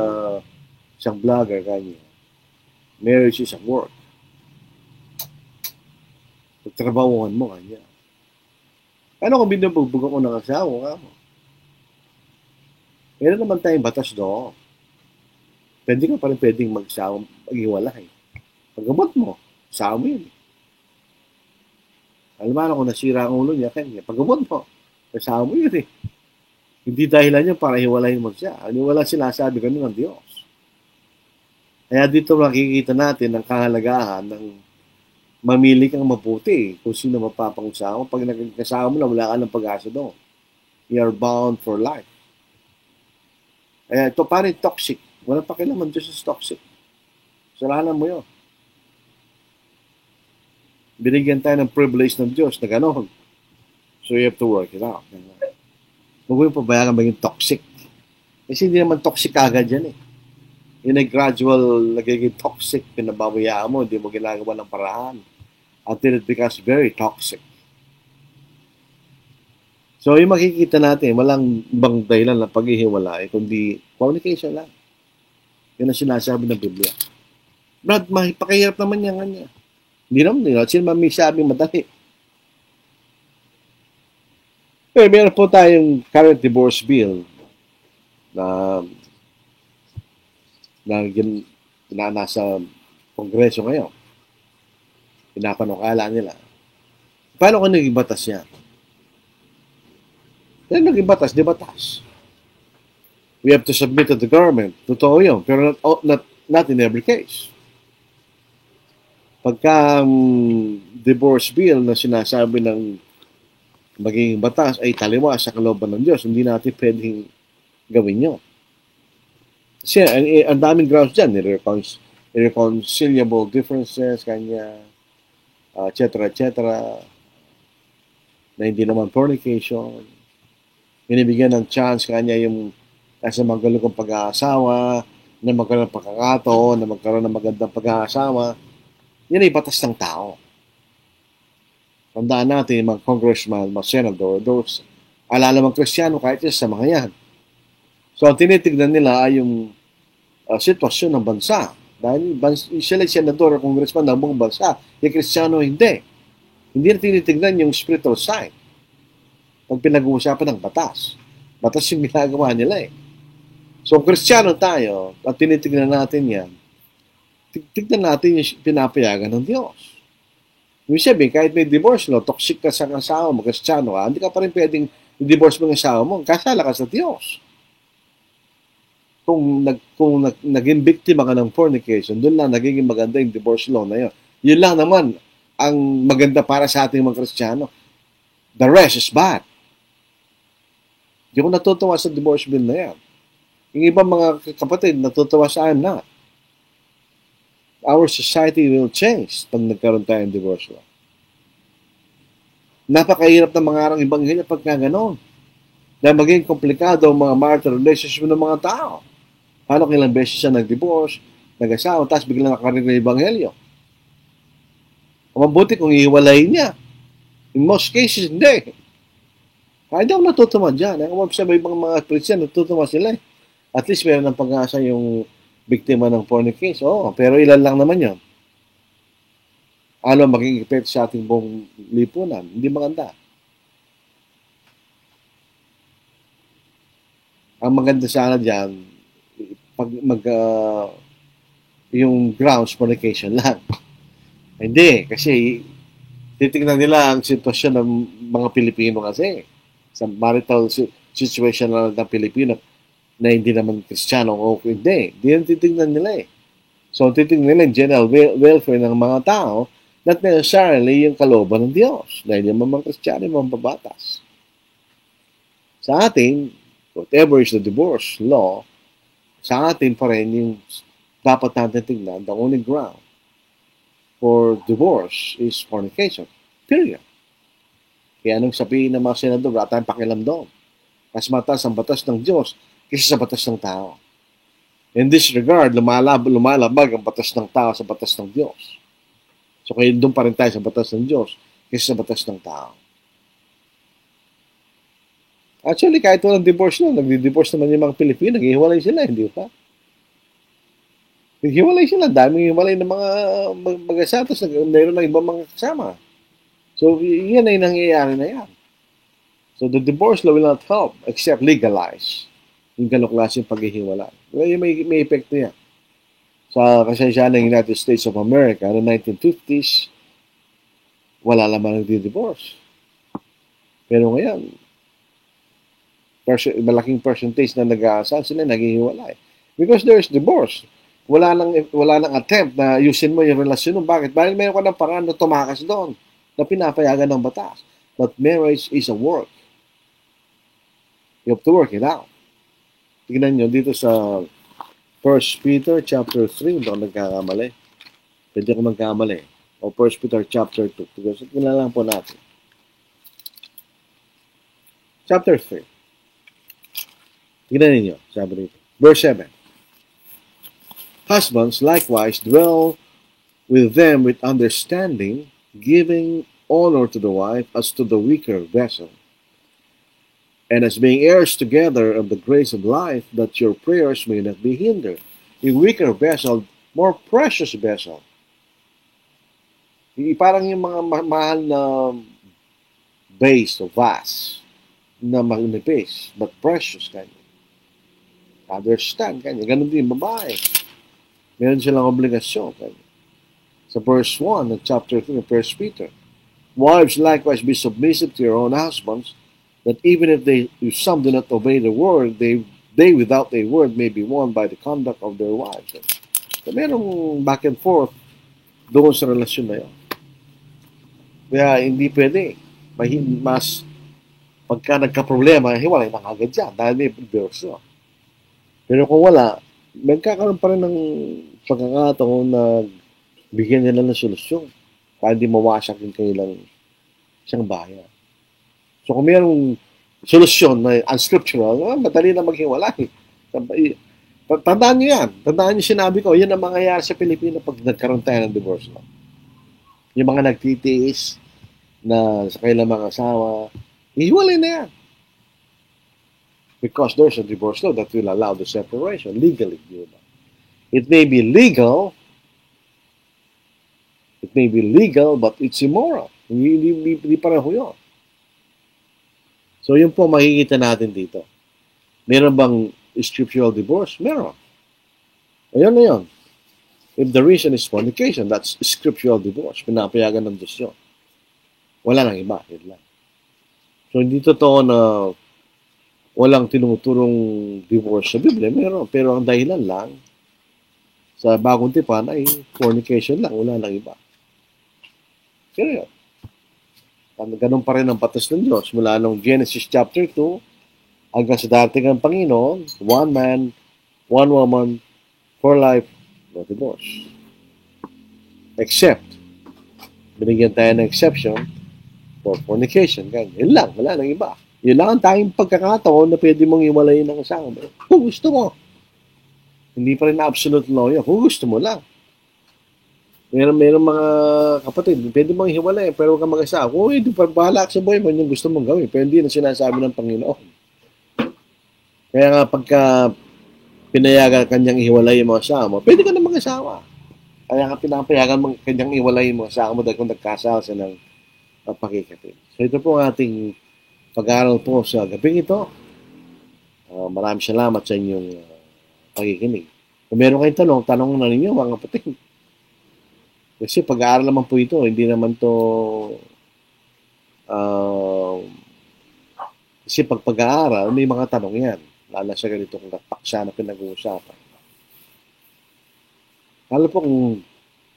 isang vlogger kanya, marriage is a work. Pagtrabahuan mo kanya. Ano kung binubugbog ako ng asawa nga mo? Meron naman tayong batas doon. Pwede ka pa rin pwedeng mag-iwalay. Paggamot mo, asawa mo yun. Alam mo kung nasira ang ulo niya, kanya, paggamot mo, asawa mo yun eh. Hindi dahilan niya para hiwalayin mo siya. Wala sinasabi ganun ng Diyos. Kaya dito makikita natin ang kahalagahan ng mamili kang mabuti kung sino mapapangusawa. Pag nagkasama mo na, wala ka ng pag-asa doon. You are bound for life. Kaya ito parang toxic. Wala pa kailangan Diyos is toxic. Salanan mo yun. Binigyan tayo ng privilege ng Diyos na gano'n. So you have to work it out. Huwag mo yung pabayaan maging toxic. Kasi hindi naman toxic agad yan eh. Yun ay gradual nagiging toxic. Pinababayaan mo, hindi mo ginagawa ng paraan. Until it becomes very toxic. So yung makikita natin, walang ibang dahilan ng paghihiwalay, kundi fornication lang. Yun ang sinasabi ng Biblia. Brad, pakahirap naman yan kanya. Hindi naman, sino man may sabing madali. Meron po tayong current divorce bill na nasa Kongreso ngayon. Pinapanukala nila. Paano kung naging batas yan? Kaya naging batas, di batas. We have to submit to the government. Totoo yun. Pero not in every case. Pagka divorce bill na sinasabi ng magiging batas ay taliwas sa kalooban ng Diyos, hindi natin pwedeng gawin yun. Kasi ang daming grounds dyan, irreconcilable differences, kanya, etc., na hindi naman fornication, binibigyan ng chance kanya yung nasa magaling kong pag-aasawa, na magkaroon ng pagkakataon, na magkaroon ng magandang pag-aasawa. Yan ay batas ng tao. Tandaan natin, mga congressman, mga senador, those, alala mga Kristiyano, kahit isa sa mga yan. So, ang tinitignan nila ay yung sitwasyon ng bansa. Dahil sila senador o congressman ng buong bansa, yung Kristiyano hindi. Hindi na tinitignan yung spiritual side. Pag pinag-uusapan ng batas. Batas yung ginagawa nila eh. So, kung Kristiyano tayo, at tinitignan natin yan, tignan natin yung pinapayagan ng Diyos. Yung sabi, kahit may divorce law, toxic ka sa asawa mo, Kristiyano ka, hindi ka pa rin pwedeng i-divorce mo ng asawa mo, kasala ka sa Diyos. kung naging biktima ka ng fornication, doon lang nagiging maganda yung divorce law na yun. Yun lang naman ang maganda para sa ating mga Kristiyano. The rest is bad. Hindi ko natutuwa sa divorce bill na yan. Yung ibang mga kapatid, natutuwa sa I'm not. Our society will change pag nagkaroon tayo ng divorce law. Napakahirap na mangarang ibanghilya pagka gano'n. Dahil maging komplikado ang mga marital relationship ng mga tao. Paano kung ilang beses siya nag-divorce, nag-asawa, tapos biglang nakarinig ng ebanghelyo? Mabuti kung ihiwalay niya. In most cases, hindi. Kahit ako natutuwa dyan. Ako sa ibang mga Christian, natutuwa sila. At least meron ng pag-asa yung biktima ng fornication. Oo, pero ilan lang naman yun. Ano maging epekto sa ating buong lipunan? Hindi maganda. Ang maganda sana dyan, pag yung grounds fornication lang. Hindi, kasi titignan nila ang sitwasyon ng mga Pilipino kasi. Sa marital situation ng Pilipino na hindi naman Kristiyano o hindi. Hindi yan titignan nila eh. So, titignan nila yung general welfare ng mga tao, not necessarily yung kalooban ng Diyos. Dahil yung mga Kristiyano, yung mga babatas. Sa atin, whatever is the divorce law, sa atin pa rin yung dapat natin tingnan, the only ground for divorce is fornication. Period. Kaya anong sabihin ng mga senador, wala tayong pakialam doon. Mas mataas ang batas ng Diyos kaysa sa batas ng tao. In this regard, lumalabag ang batas ng tao sa batas ng Diyos. So kaya doon pa rin tayo sa batas ng Diyos kaysa sa batas ng tao. Actually, kahit walang divorce na, nagdi-divorce naman yung mga Pilipino, naghihiwalay sila, hindi ba? Naghihiwalay sila, daming hiwalay ng mga mag-asawa, tapos mayroon ng ibang mga kasama. So, yan ay nangyayari na yan. So, the divorce law will not help except legalize yung ganong klaseng paghihiwalay. May epekto yan. Sa kasaysayan ng United States of America, noong 1950s, wala naman nagdi-divorce. Pero ngayon, malaking percentage na nag-aasal sila naghihiwalay. Because there's divorce. Wala nang attempt na ayusin mo yung relasyon mo. Bakit? Dahil mayroon ka ng paraan na tumakas doon na pinapayagan ng batas. But marriage is a work. You have to work it out. Tignan nyo dito sa 1 Peter chapter 3, hindi ako nagkakamali. Pwede ako magkamali. O 1 Peter chapter 2. Tignan lang po natin. Chapter 3. Tignan ninyo, sabi dito. Verse 7. Husbands likewise dwell with them with understanding, giving honor to the wife as to the weaker vessel, and as being heirs together of the grace of life, that your prayers may not be hindered. A weaker vessel, more precious vessel. Parang yung mga mahal na vase o vase na magnipis, but precious kanya. Understand kanya. Ganun din babae. Meron silang obligasyon kanya. Sa verse 1 ng chapter 3 of 1 Peter, wives likewise be submissive to your own husbands, that even if some do not obey the word, they without a word may be won by the conduct of their wives. So, merong back and forth doon sa relasyon na yun. Kaya hindi pwede. Mas pagka nagka-problema, hiwalay na agad dyan dahil may divorce. Pero kung wala, magkakaroon pa rin ng pagkakataon na bigyan nila ng solusyon para hindi mawasak yung kanilang isang bayan. So kung mayroong solusyon na unscriptural, madali na maghiwalay. Tandaan nyo yan. Tandaan nyo sinabi ko, yan ang mangyayari sa Pilipinas pag nagkaroon tayo ng divorce law. Yung mga nagtitiis na sa kailang mga asawa, hiwalay na yan. Because there's a divorce law that will allow the separation legally. Diba? It may be legal, but it's immoral. Hindi pareho yun. So yun po makikita natin dito. Meron bang scriptural divorce? Meron. Ayun na yun. If the reason is fornication, that's scriptural divorce. Pinapayagan ng Diyos yun. Wala nang iba. Yun lang. So hindi totoo na walang tinuturong divorce sa Biblia. Meron. Pero ang dahilan lang sa bagong tipan ay fornication lang. Wala lang iba. Pero yun. Ganun pa rin ang patas ng Diyos. Mula nung Genesis chapter 2 hanggang sa dating ang Panginoon, one man, one woman, for life, no divorce. Except, binigyan tayo ng exception for fornication. Yun lang, wala nang iba. Yun lang ang tanging pagkakataon na pwede mong iwalayin ng asawa mo. Kung gusto mo. Hindi pa rin absolute law yun. Kung gusto mo lang. Meron mga kapatid, pwede mong hiwalay, pero huwag kang mag-asawa. Kung hindi pa bahala sa buhay mo, yung gusto mong gawin. Pero hindi na sinasabi ng Panginoon. Kaya nga pagka pinayagan kanyang ihiwalay yung mga asawa mo, pwede ka na mag-asawa. Kaya nga pinapayagan mong kanyang ihiwalay yung mga asawa mo dahil kung nagkasal sa ng pakikapit. So ito po ang ating pag-aaral po sa gabing ito. Maraming salamat sa inyong pakikinig. Kung meron kayong tanong na ninyo mga kapatid. Kasi pag-aaral naman po ito, hindi naman to kasi pag pag-aaral, may mga tanong yan. Lalo sa ganitong paksa na pinag-uusapan. Lalo po kung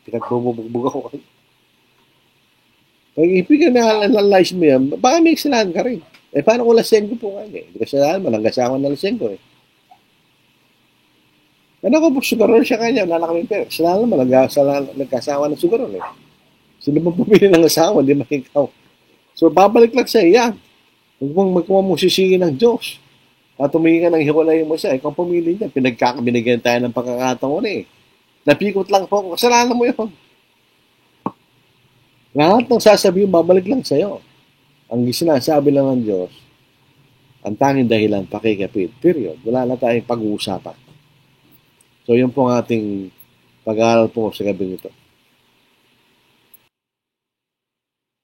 pinagbubugbog ako. Pag ibig na analyze mo yan, baka may kasalanan ka rin. Paano kung laseng ko po nga? Hindi kasalanan mo, nanggasawan na laseng ko . Ano ko po, sugaron siya kanya, wala na kami pera. Kasalanan mo, nagkasawa ng sugaron . Sino ba pumili ng asawa, hindi man ikaw. So, babalik lang sa iya. Huwag mong sisingin ng Diyos. At tumingin ka ng hiwalay mo siya, ikaw pumili niya. Binigyan tayo ng pagkakataon . Napikot lang po, kasalanan mo yun. Lahat ng sasabihin, babalik lang sa'yo. Ang sinasabi lang ng Diyos, ang tanging dahilan, pakikapit. Period. Wala na tayong pag-uusapan. So, yun po ang ating pag-aaral po sa gabing ito.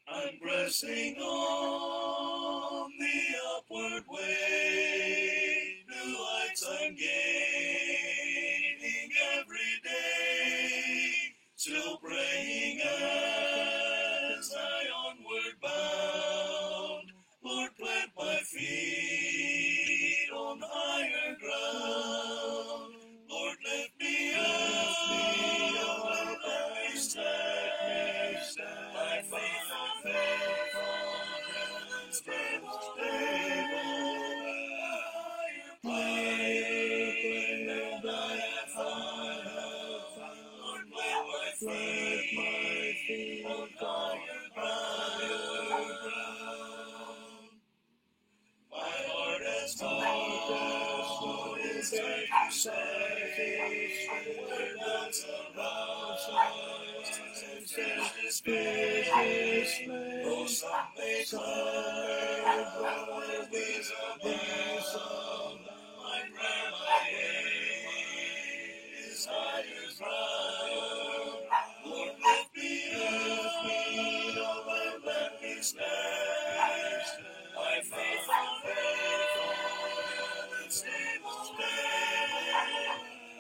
I'm pressing on the upward way. New heights I'm gaining every day. Still praying as I onward bound. Lord, plant my feet on higher ground. Lord, lift me up, Lord, let me stand. My faith on heaven, stable, higher plane than I have found. Lord, plant my feet on higher ground. My heart has known its exercise, where doubts arise, and fears dismay. Though some may climb, where wings abound, my prayer, my aim is higher ground. Lord, lift me up and let me stand. My faith on heaven's stable stand.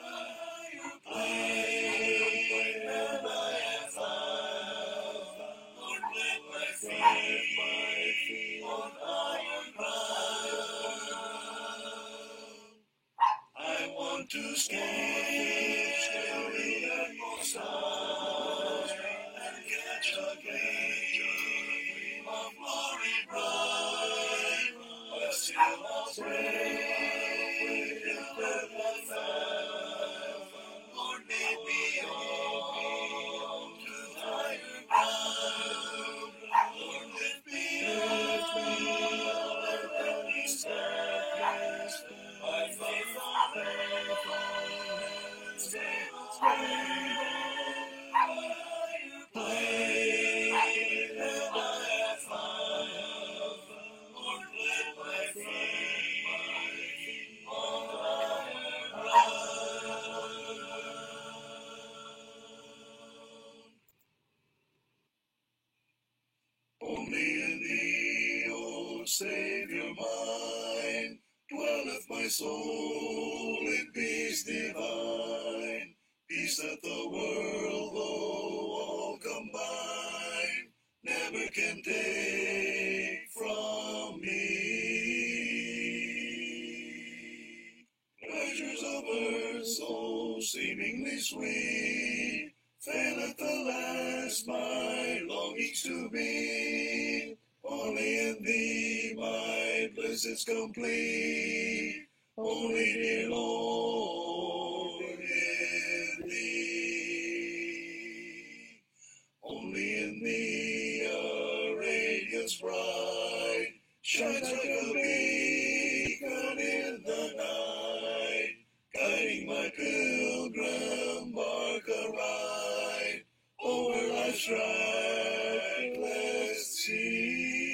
Higher plane than I have found. Lord, plant my feet on higher ground. I want to scale the utmost high and catch a gleam of glory bright. But still I'll pray that my faith, Lord, lead me on to higher ground. Lord, lift me up and let me stand. My faith on heaven's stable higher plane than I have found. Lord, plant my feet on higher ground. Only in thee, O Savior mine, dwelleth my soul in peace divine. Peace that the world, though all combine, never can take from me. just my longings to be. Only in thee my bliss is complete. Only, dear Lord, in thee. Only in thee a radiance bright shines like a beacon in the night, guiding my pilgrim bark aright over life's trackless sea.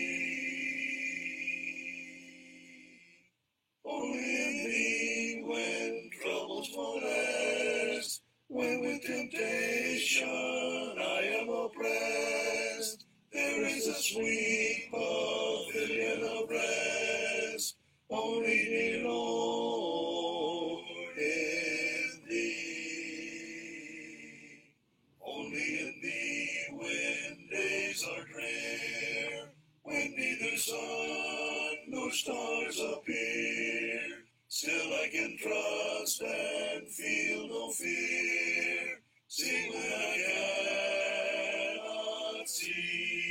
Only in thee when troubles molest, when with temptation I am oppressed, there is a sweet pavilion of rest. Only, dear Lord, in thee. Only in thee when days are drear, when neither sun nor stars appear, still I can trust and feel no fear, sing when I cannot see.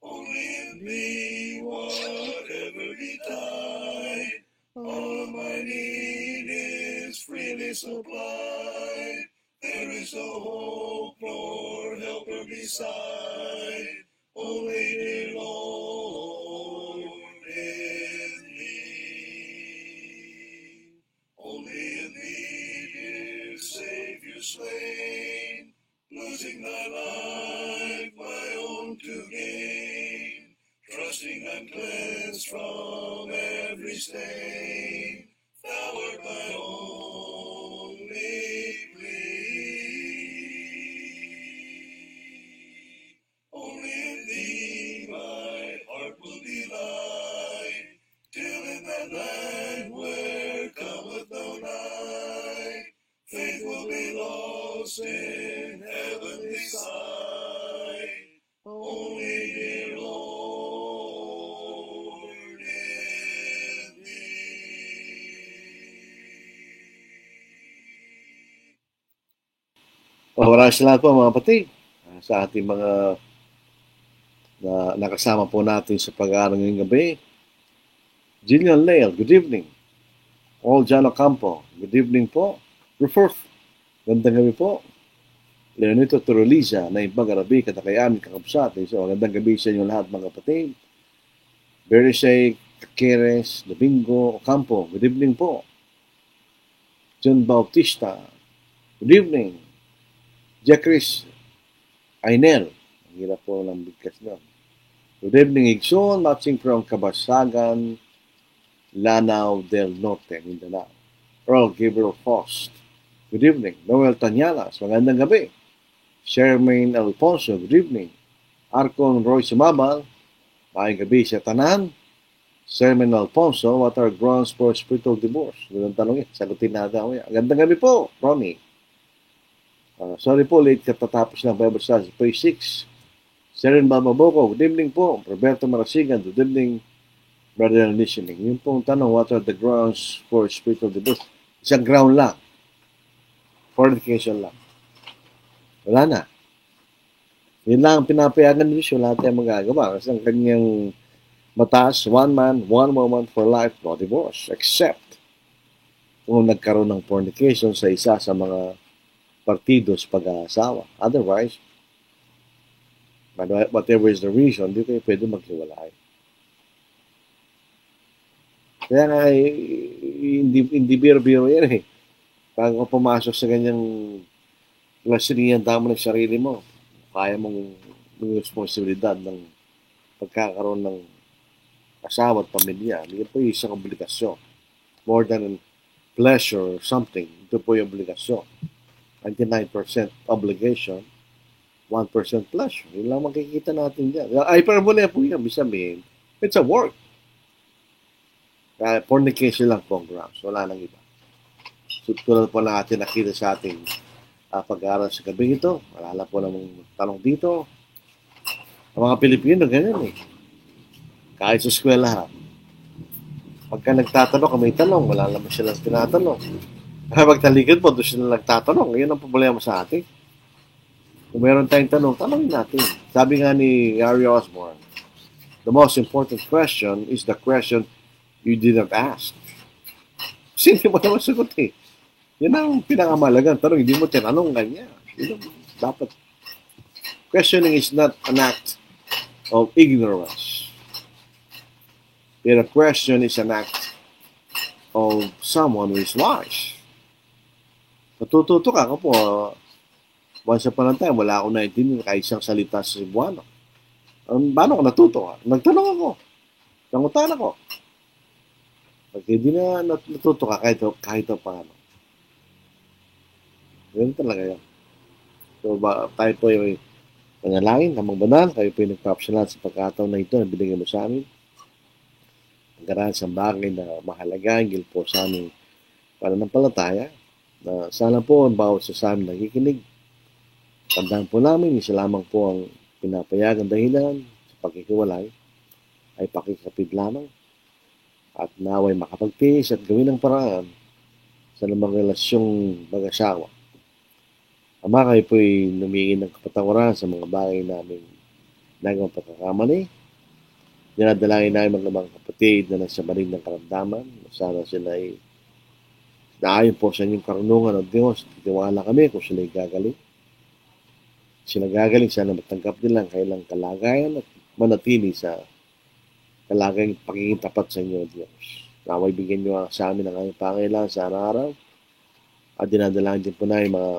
Only in thee, whatever betide, all of my need is freely supplied. There is no hope nor helper beside. Only, dear Lord, in thee. Only in thee, dear Savior slain, losing thy life, my own to gain, trusting I'm cleansed from every stain. Thou art my only plea. Only in thee my heart will delight, till in that land where cometh no night, faith will be lost in heavenly sight. Only, dear Lord, in thee. Maraming salamat po mga kapatid sa ating mga nakasama po natin sa pag-aaral ngayong gabi. Jillian Lael, good evening. Paul Jan Ocampo, good evening po. Ruforth, gandang gabi po. Leonito Turoliza, na ibang Arabi, Katakayaan, Kakabsat. So, gandang gabi sa inyo lahat mga kapatid. Berisay, Caqueres, Domingo, Ocampo, good evening po. John Bautista, good evening. Jacris Ainel, ang hirap po ng bigkas doon. Good evening, Igsoon, matching from Kabasagan, Lanao del Norte, Mindanao. Earl Gabriel Faust, good evening. Noel Tanyalas, magandang gabi. Shermaine Alfonso, good evening. Arcon Roy Sumabal, maayong gabi sa tanan. Shermaine Alfonso, what are grounds for spiritual divorce? Ganun tanong yan, sagutin natin ako yan. Magandang gabi po, Ronnie. Sorry po, late katatapos ng Bible Study, page 6. Seren Bababoko, good evening po. Roberto Marasigan, good evening, brother and listening. Yung pong tanong, what are the grounds for spiritual divorce? Isang ground lang. Fornication lang. Wala na. Yun lang ang pinapayagan ni Diyos, wala tayong magagawa. Kasi ang kanyang mataas, one man, one woman for life, no divorce. Except kung nagkaroon ng fornication sa isa sa mga partidos pag-aasawa. Otherwise, whatever is the reason, hindi kayo pwede maghiwalay. Kaya nga, hindi biro-biro yan eh. Pag pumasok sa ganyang lasinihan damo ng sarili mo, kaya mong responsibilidad ng pagkakaroon ng asawa at pamilya. Hindi po yung isang obligasyon. More than pleasure or something, ito po yung obligasyon. 99% obligation, 1% pleasure. Yun lang makikita natin dyan. Ay, parabole po yan. Bisa sabihin, it's a work. Kaya fornication lang po ang grounds. Wala nang iba. So, tulad po natin nakita sa ating pag-aaral sa gabi ito. Wala po namang tanong dito. Ang mga Pilipino, ganyan eh. Kahit sa eskwelahan. Pagka nagtatanong, may tanong, wala naman silang tinatanong. Habang talikod po, doon sila nagtatanong. Yan ang problema sa atin. Kung meron tayong tanong, tanongin natin. Sabi nga ni Gary Osborne, the most important question is the question you didn't ask. Kasi hindi mo naman sagot eh. Yan ang pinakamalagang tanong. Hindi mo tinanong kanya. Yun ang dapat. Questioning is not an act of ignorance. But a question is an act of someone who is wise. Natututo ka po. Once upon a time, wala akong naintindihan kahit isang salita sa Cebuano. Paano ko natuto? Nagtanong ako. Nangutan ako. Pag hindi na natuto ka kahit paano. Ganun talaga yun. So, tayo po yung panalangin, Amang Banal, kayo po yung nagpapasalamat sa pagkataon na ito na binigay mo sa amin. Pagkaraan sa bagay na mahalaga, hinggil po sa aming pananampalataya, na sana po ang bawat sa amin nakikinig. Tandaan po namin, isa lamang po ang pinapayagang dahilan sa pagkikiwalay ay pakikapid lamang at naway makapagtiis at gawin ang paraan sa namang relasyong mag-asawa. Ama, kayo po'y lumingin ng kapatawaran sa mga bagay namin nagawang pagkakamali. Dinadalangin namin mga kapatid na nasa maling ng karamdaman. Sana sila ay naayon po sa inyong karunungan ng Diyos. Titiwala kami kung sila ay gagaling. Sila gagaling, sana matanggap nila ang kailang kalagayan at manatili sa kalagayang pagiging tapat sa inyo, Diyos. Naway bigyan nyo sa amin ang aming pangailangan sa araw-araw. At dinadalangin din po na yung mga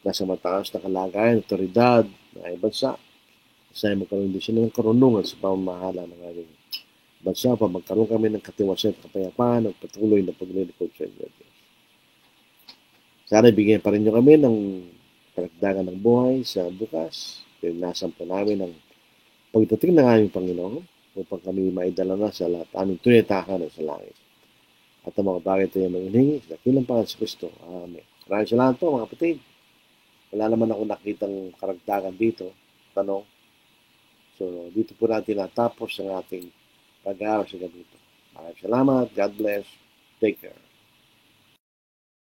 nasa mataas na kalagayan, otoridad, na ay bansa. Kasi magkaroon din sila ng karunungan sa pamamahala ng aming bansa pa magkaroon kami ng katiwasan at kapayapaan at patuloy na paglilingkod sa inyo, Diyos. Sana ibigyan pa rin nyo kami ng karagdagan ng buhay sa bukas. Pinasan po namin ang pagdating ng aming Panginoon upang kami maidala na sa lahat aming tunitakan sa langit. At ang mga bagay ito yung manginhingi sa dakilang Panginoon sa Kristo. Amen. Maraming salamat po mga kapatid. Wala naman ako nakitang karagdagan dito. Tanong. So, dito po natin natapos ang ating pag-aaral sa gabi ito. Maraming salamat. God bless. Take care.